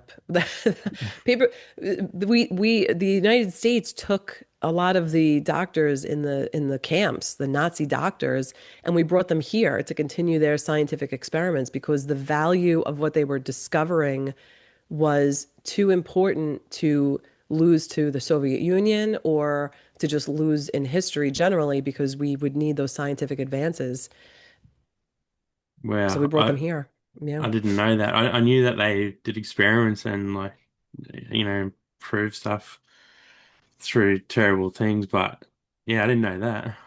Paper, the United States took a lot of the doctors in the camps, the Nazi doctors, and we brought them here to continue their scientific experiments because the value of what they were discovering was too important to lose to the Soviet Union or to just lose in history generally because we would need those scientific advances. So we Wow, brought them here. Yeah. I didn't know that. I knew that they did experiments and like, prove stuff through terrible things, but yeah, I didn't know that.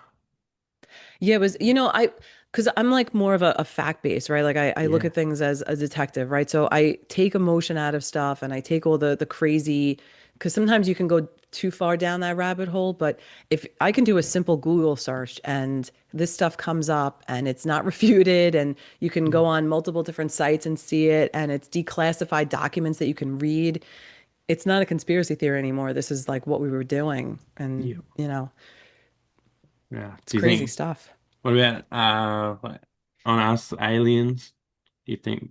Yeah, it was, because I'm like more of a fact base, right? Like I look Yeah, at things as a detective, right? So I take emotion out of stuff and I take all the crazy, because sometimes you can go too far down that rabbit hole. But if I can do a simple Google search and this stuff comes up and it's not refuted, and you can yeah, go on multiple different sites and see it, and it's declassified documents that you can read, it's not a conspiracy theory anymore. This is like what we were doing. And, yeah, yeah. it's Do you crazy think? stuff. What about like on us aliens? Do you think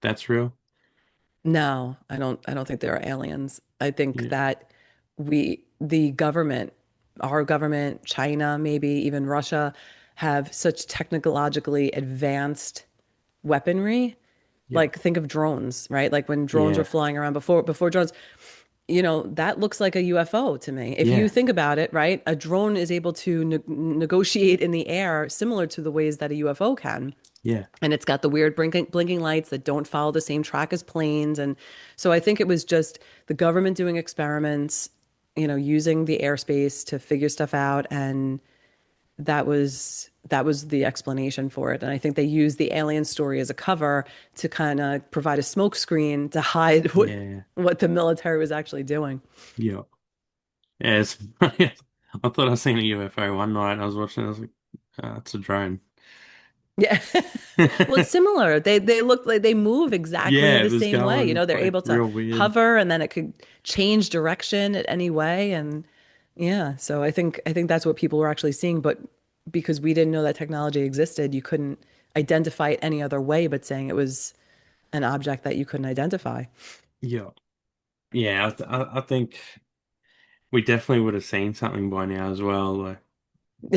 that's real? No, I don't think there are aliens. I think Yeah, that the government, our government, China, maybe even Russia, have such technologically advanced weaponry. yeah, Like think of drones, right? Like when drones were yeah, flying around before drones, that looks like a UFO to me. If you yeah, think about it, right? A drone is able to negotiate in the air similar to the ways that a UFO can. yeah, And it's got the weird blinking lights that don't follow the same track as planes. And so I think it was just the government doing experiments, using the airspace to figure stuff out. And that was the explanation for it. And I think they used the alien story as a cover to kind of provide a smokescreen to hide what yeah, what the military was actually doing. yeah. Yeah, it's funny. I thought I seen a UFO one night. I was watching. I was like, it's a drone." Yeah. Well, it's similar. They look like they move exactly Yeah, the it was same way. going They're like able to real weird. hover and then it could change direction at any way. And yeah, so I think that's what people were actually seeing. But because we didn't know that technology existed, you couldn't identify it any other way but saying it was an object that you couldn't identify. Yeah, yeah. I think we definitely would have seen something by now as well. Like,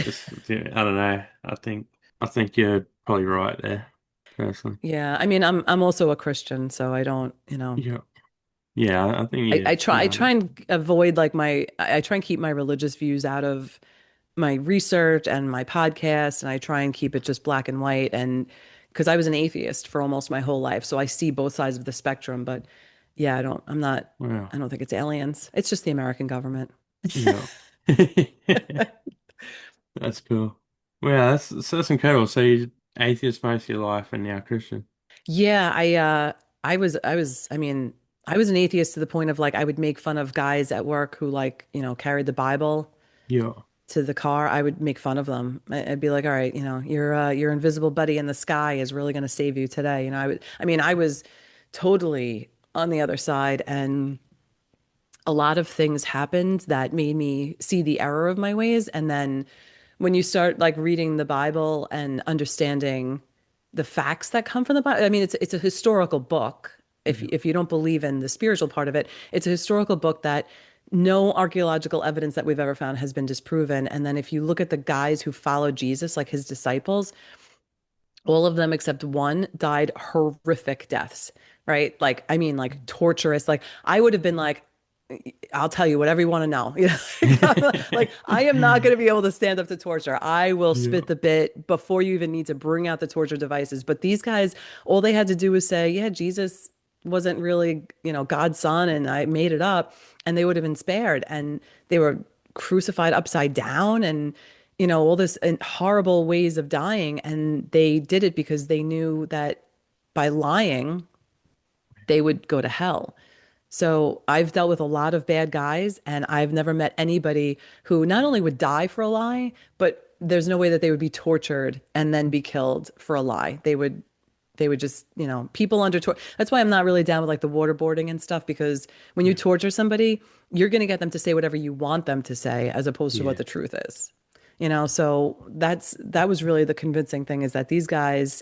just yeah, I don't know. I think you're probably right there, personally. Yeah, I mean, I'm also a Christian, so I don't, Yeah, yeah. I think I, you I try I nailed it. try and avoid like I try and keep my religious views out of my research and my podcast, and I try and keep it just black and white. And because I was an atheist for almost my whole life, so I see both sides of the spectrum. But yeah, Wow. I don't think it's aliens. It's just the American government. Yeah. That's cool. Wow, that's incredible. So you atheist most of your life and now Christian. Yeah, I mean, I was an atheist to the point of like I would make fun of guys at work who like, carried the Bible Yeah. to the car. I would make fun of them. I'd be like, all right, your invisible buddy in the sky is really going to save you today. I was totally on the other side, and a lot of things happened that made me see the error of my ways. And then when you start like reading the Bible and understanding the facts that come from the Bible, I mean, it's a historical book. If Yeah. if you don't believe in the spiritual part of it, it's a historical book that no archaeological evidence that we've ever found has been disproven. And then if you look at the guys who followed Jesus, like his disciples, all of them except one died horrific deaths, right? Like, I mean, like torturous. Like, I would have been like, I'll tell you whatever you want to know. Like, I am not going to be able to stand up to torture. I will Yeah. spit the bit before you even need to bring out the torture devices. But these guys, all they had to do was say, yeah, Jesus wasn't really, God's son, and I made it up, and they would have been spared. And they were crucified upside down, and all this and horrible ways of dying. And they did it because they knew that by lying, they would go to hell. So I've dealt with a lot of bad guys, and I've never met anybody who not only would die for a lie, but there's no way that they would be tortured and then be killed for a lie. They would just, people under torture. That's why I'm not really down with like the waterboarding and stuff, because when you Yeah. torture somebody, you're going to get them to say whatever you want them to say as opposed to what Yeah. the truth is. So that was really the convincing thing, is that these guys,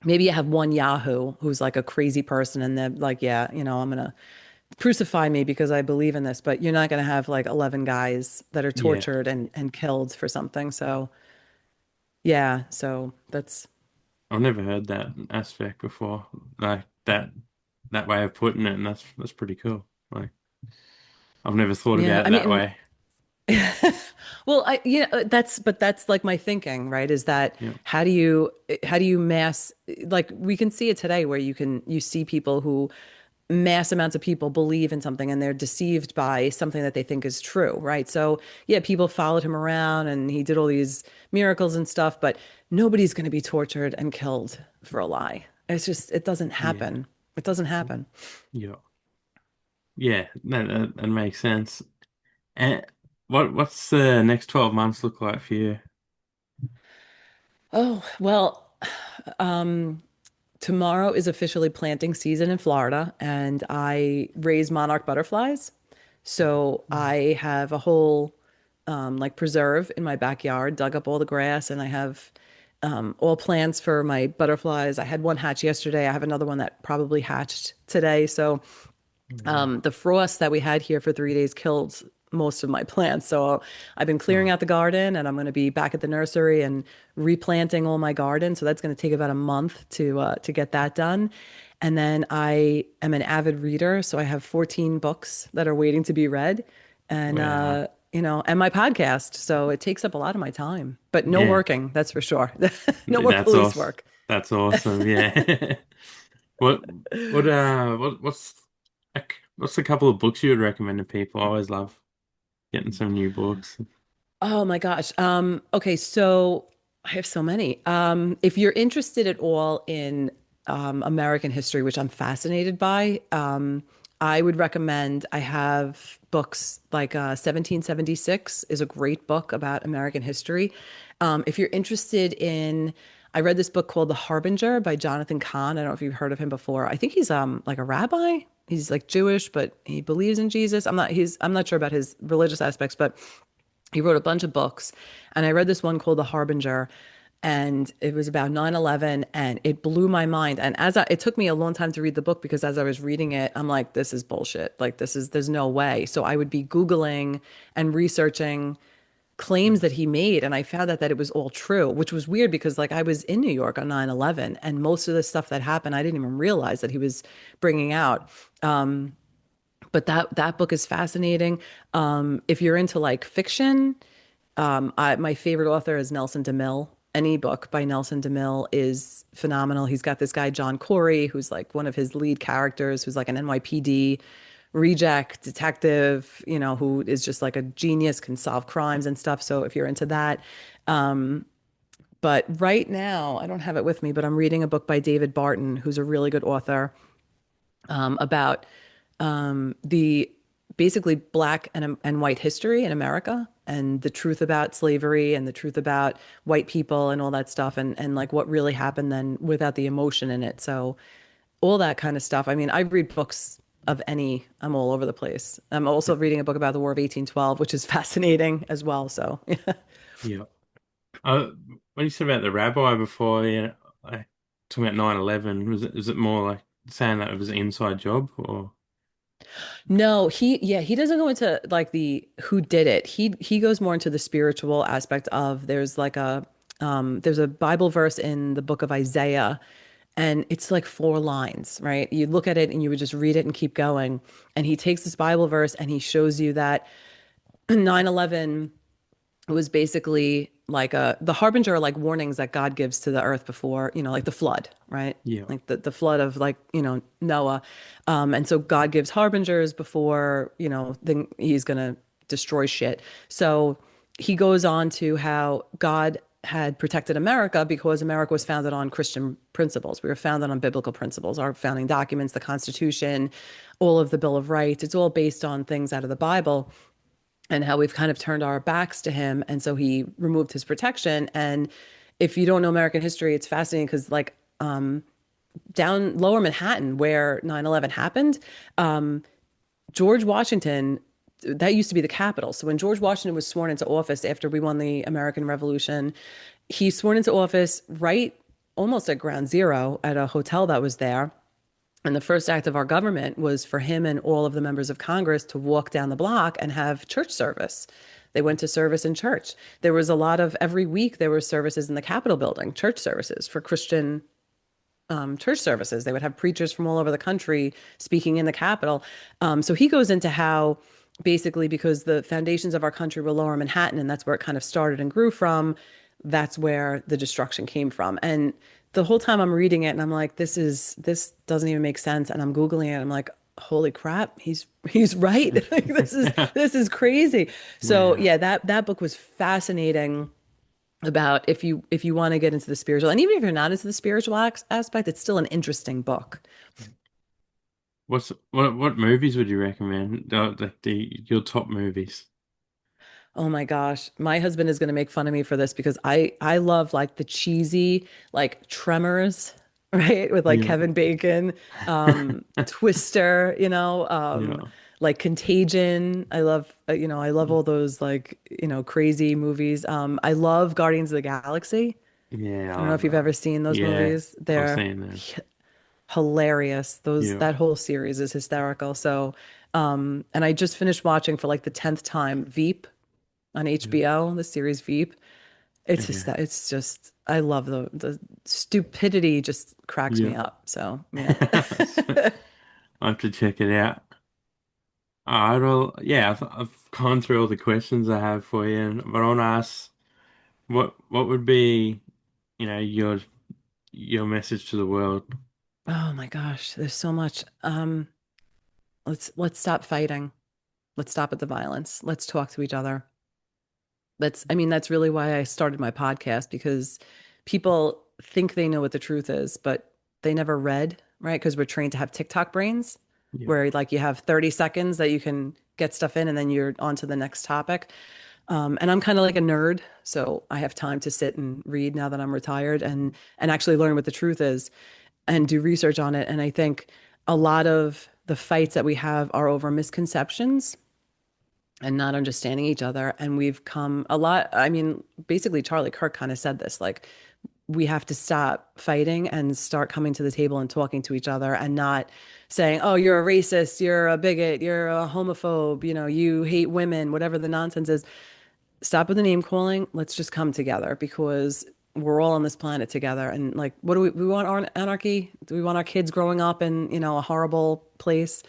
maybe you have one Yahoo who's like a crazy person and they're like, yeah, I'm gonna crucify me because I believe in this, but you're not gonna have like 11 guys that are Yeah. tortured and killed for something. So yeah, so that's I've never heard that aspect before. Like that way of putting it, and that's pretty cool. Like I've never thought yeah. about I it that mean, way. Well, that's like my thinking, right? Is that Yeah, how do you mass, like we can see it today where you see people who mass amounts of people believe in something and they're deceived by something that they think is true, right? So, yeah, people followed him around and he did all these miracles and stuff, but nobody's going to be tortured and killed for a lie. It's just, it doesn't yeah, happen. It doesn't happen. yeah, yeah. That makes sense. And what's the next 12 months look like for you? Oh, well, um, tomorrow is officially planting season in Florida, and I raise monarch butterflies. So I have a whole like preserve in my backyard, dug up all the grass, and I have all plants for my butterflies. I had one hatch yesterday. I have another one that probably hatched today. So Wow. the frost that we had here for 3 days killed most of my plants. So I've been clearing Oh, out the garden and I'm going to be back at the nursery and replanting all my garden. So that's going to take about a month to get that done. And then I am an avid reader. So I have 14 books that are waiting to be read and, wow. and my podcast. So it takes up a lot of my time, but no Yeah, working, that's for sure. No more that's police awesome. work. That's awesome. Yeah. What what's a couple of books you would recommend to people? I always love getting some new books. Oh my gosh. Okay, so I have so many. If you're interested at all in American history, which I'm fascinated by, I would recommend I have books like 1776 is a great book about American history. If you're interested in, I read this book called The Harbinger by Jonathan Cahn. I don't know if you've heard of him before. I think he's like a rabbi. He's like Jewish, but he believes in Jesus. I'm not sure about his religious aspects, but he wrote a bunch of books, and I read this one called The Harbinger, and it was about 9/11, and it blew my mind. And it took me a long time to read the book because as I was reading it, I'm like, this is bullshit. Like, there's no way. So I would be Googling and researching claims that he made, and I found out that it was all true, which was weird because like I was in New York on 9/11, and most of the stuff that happened, I didn't even realize that he was bringing out. But that book is fascinating. If you're into like fiction, my favorite author is Nelson DeMille. Any book by Nelson DeMille is phenomenal. He's got this guy, John Corey, who's like one of his lead characters, who's like an NYPD reject detective, who is just like a genius, can solve crimes and stuff. So if you're into that. But right now, I don't have it with me, but I'm reading a book by David Barton, who's a really good author about the basically black and white history in America and the truth about slavery and the truth about white people and all that stuff and like what really happened then without the emotion in it. So all that kind of stuff. I mean, I read books I'm all over the place. I'm also reading a book about the War of 1812, which is fascinating as well. So Yeah. Uh, when you said about the rabbi before, yeah, like talking about 9/11, was it more like saying that it was an inside job or no, he doesn't go into like the who did it. He goes more into the spiritual aspect of there's a Bible verse in the book of Isaiah and it's like 4 lines, right? You look at it and you would just read it and keep going. And he takes this Bible verse and he shows you that 9/11 was basically like the harbinger, like warnings that God gives to the earth before, like the flood, right? yeah, Like the flood of like, Noah. And so God gives harbingers before, then he's going to destroy shit. So he goes on to how God had protected America because America was founded on Christian principles. We were founded on biblical principles. Our founding documents, the Constitution, all of the Bill of Rights, it's all based on things out of the Bible and how we've kind of turned our backs to him. And so he removed his protection. And if you don't know American history, it's fascinating because, like, down lower Manhattan, where 9/11 happened, George Washington, that used to be the Capitol. So when George Washington was sworn into office after we won the American Revolution, he sworn into office right almost at ground zero at a hotel that was there. And the first act of our government was for him and all of the members of Congress to walk down the block and have church service. They went to service in church. There was a lot of, every week, there were services in the Capitol building, church services for Christian church services. They would have preachers from all over the country speaking in the Capitol. So he goes into how basically because the foundations of our country were Lower Manhattan, and that's where it kind of started and grew from. That's where the destruction came from. And the whole time I'm reading it, and I'm like, this doesn't even make sense. And I'm Googling it. I'm like, holy crap, he's right. Like, this is crazy. So Yeah. yeah, that book was fascinating about if you want to get into the spiritual, and even if you're not into the spiritual aspect, it's still an interesting book. What movies would you recommend? Your top movies. Oh my gosh, my husband is going to make fun of me for this because I love like the cheesy like Tremors, right? With like Yeah. Kevin Bacon, Twister, Yeah. like Contagion. I love all those like, crazy movies. I love Guardians of the Galaxy. Yeah, I I don't know love if you've that. ever seen those Yeah, movies. I've They're seen them. hilarious. Those Yeah. that whole series is hysterical. So, and I just finished watching for like the 10th time Veep on Yeah. HBO, the series Veep. Okay. It's just I love the stupidity just cracks me Yeah. up. So, yeah. I have to check it out. Yeah, I've gone through all the questions I have for you, but I want to ask, what would be, your message to the world? Oh my gosh, there's so much. Let's stop fighting. Let's stop at the violence. Let's talk to each other. I mean, that's really why I started my podcast because people think they know what the truth is, but they never read, right? Because we're trained to have TikTok brains Yeah. where like you have 30 seconds that you can get stuff in and then you're on to the next topic. And I'm kind of like a nerd, so I have time to sit and read now that I'm retired and actually learn what the truth is and do research on it. And I think a lot of the fights that we have are over misconceptions and not understanding each other. And we've come a lot. I mean, basically, Charlie Kirk kind of said this like, we have to stop fighting and start coming to the table and talking to each other and not saying, oh, you're a racist, you're a bigot, you're a homophobe, you hate women, whatever the nonsense is. Stop with the name calling. Let's just come together because we're all on this planet together. And like, what do we want anarchy? Do we want our kids growing up in, a horrible place?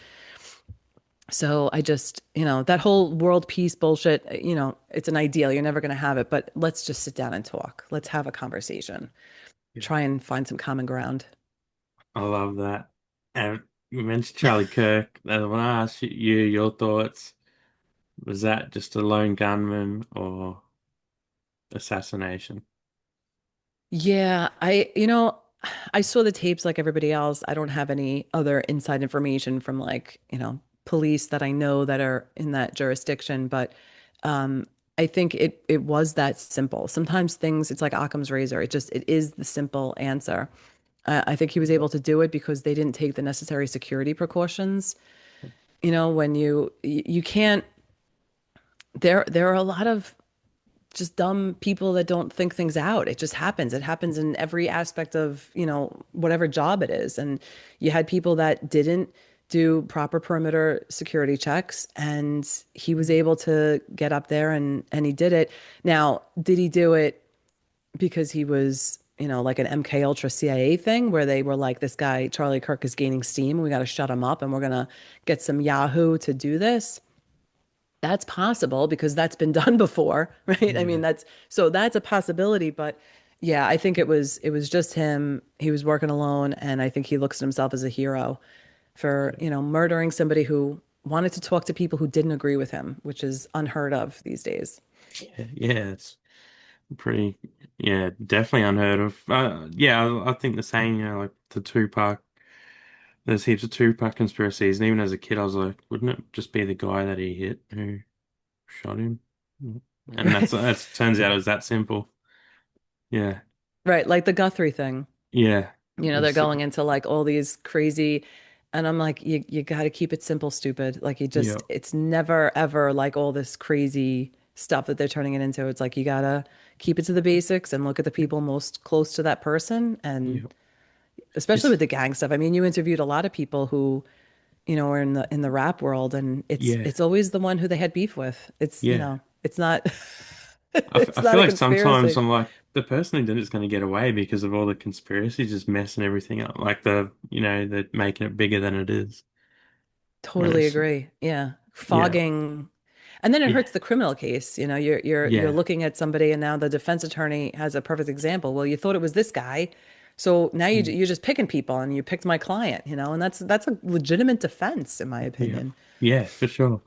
So I just, that whole world peace bullshit, it's an ideal. You're never going to have it, but let's just sit down and talk. Let's have a conversation. Yeah. Try and find some common ground. I love that. And you mentioned Charlie Kirk. I want to ask you your thoughts. Was that just a lone gunman or assassination? Yeah, I saw the tapes like everybody else. I don't have any other inside information from like, police that I know that are in that jurisdiction, but um I think it was that simple. Sometimes things, it's like Occam's razor. It is the simple answer. I think he was able to do it because they didn't take the necessary security precautions. When you can't, there are a lot of just dumb people that don't think things out. It just happens. It happens in every aspect of, whatever job it is. And you had people that didn't do proper perimeter security checks and he was able to get up there and he did it. Now, did he do it because he was, like an MK Ultra CIA thing where they were like, this guy, Charlie Kirk, is gaining steam. We got to shut him up and we're going to get some Yahoo to do this? That's possible because that's been done before, right? I mean, Yeah. that's a possibility, but yeah, I think it was just him. He was working alone, and I think he looks at himself as a hero for, murdering somebody who wanted to talk to people who didn't agree with him, which is unheard of these days. Yeah, yeah, it's pretty, yeah, definitely unheard of. Yeah, I think the same, like the Tupac, there's heaps of Tupac conspiracies. And even as a kid, I was like, wouldn't it just be the guy that he hit who shot him? And Right. turns out it was that simple. Yeah, Right, like the Guthrie thing. yeah, They're it's, going into like all these crazy, and I'm like, you got to keep it simple, stupid. Like yeah, it's never ever like all this crazy stuff that they're turning it into. It's like you gotta keep it to the basics and look at the people most close to that person, and yeah. especially It's, with the gang stuff. I mean, you interviewed a lot of people who, are in the rap world, and it's yeah, it's always the one who they had beef with. yeah. It's not I it's not feel a like sometimes conspiracy. I'm like the person who did it's going to get away because of all the conspiracies just messing everything up. Like they're making it bigger than it is. Totally Whereas, agree. Yeah. Yeah. fogging. And then it Yeah. hurts the criminal case. You know, you're Yeah. looking at somebody and now the defense attorney has a perfect example. Well, you thought it was this guy. So now Mm. you're just picking people and you picked my client, you know, and that's a legitimate defense in my Yeah. opinion. Yeah, for sure.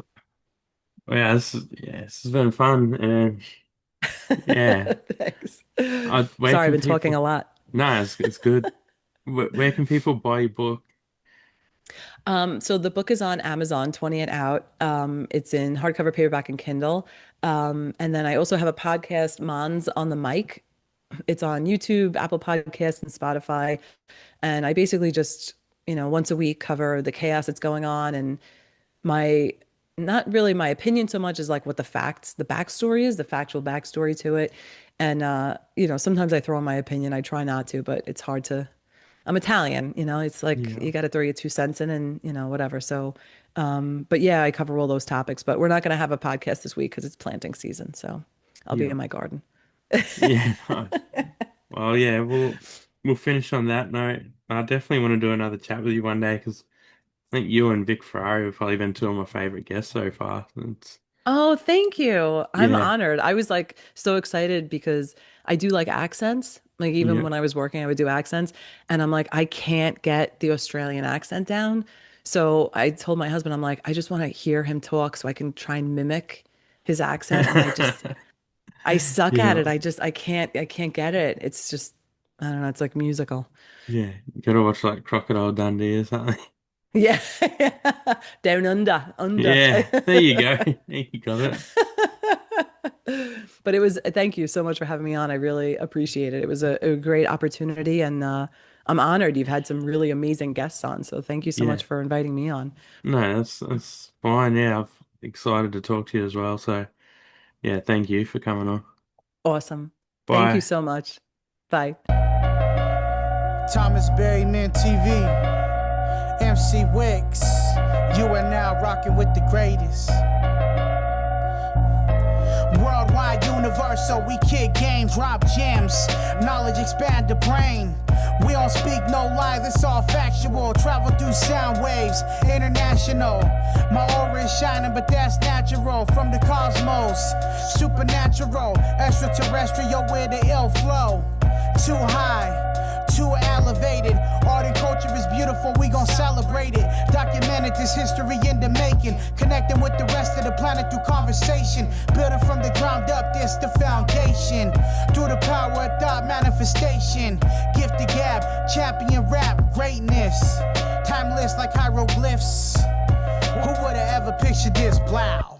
Well, yeah, this has been fun. And yeah, Thanks. where Sorry, I've can been talking people? a lot. No, it's good. Where can people buy your book? So the book is on Amazon, 20 and out. It's in hardcover, paperback, and Kindle. And then I also have a podcast, Mons on the Mic. It's on YouTube, Apple Podcasts, and Spotify. And I basically just, once a week cover the chaos that's going on and my, not really my opinion so much as like what the facts, the backstory is, the factual backstory to it. And, sometimes I throw in my opinion. I try not to, but it's hard to. I'm Italian, it's like Yeah. you got to throw your 2 cents in and, whatever. So, but yeah, I cover all those topics, but we're not going to have a podcast this week because it's planting season. So I'll be Yeah. in my garden. Yeah. Nice. Well, yeah, we'll finish on that note. I definitely want to do another chat with you one day because I think you and Vic Ferrari have probably been two of my favorite guests so far. Oh, thank you. I'm Yeah. honored. I was like so excited because I do like accents. Like even Yeah. when I was working, I would do accents. And I'm like, I can't get the Australian accent down. So I told my husband, I'm like, I just want to hear him talk so I can try and mimic his accent. And I suck at Yeah. it. I can't get it. It's just, I don't know. It's like musical. Yeah. You gotta watch like Crocodile Dundee or something. Yeah. Down under, under. Yeah. There you go. You got it. But thank you so much for having me on. I really appreciate it. It was a great opportunity and I'm honored you've had some really amazing guests on. So thank you so Yeah. much for inviting me on. No, that's fine. Yeah, I'm excited to talk to you as well. So yeah, thank you for coming on. Awesome. Thank you Bye. so much. Bye. Thomas Berryman TV, MC Wicks. You are now rocking with the greatest. Worldwide universal, we kick game, drop gems. Knowledge expand the brain. We don't speak no lie, this all factual. Travel through sound waves, international. My aura is shining, but that's natural. From the cosmos, supernatural, extraterrestrial with the ill flow. Too high, too elevated. Art and culture is beautiful, we gon' celebrate it. Documented this history in the making. Connecting with the rest of the planet through conversation. Building from the ground up, this the foundation. Through the power of thought manifestation. Gift the gab, champion rap, greatness. Timeless like hieroglyphs. Who would've ever pictured this? Blow.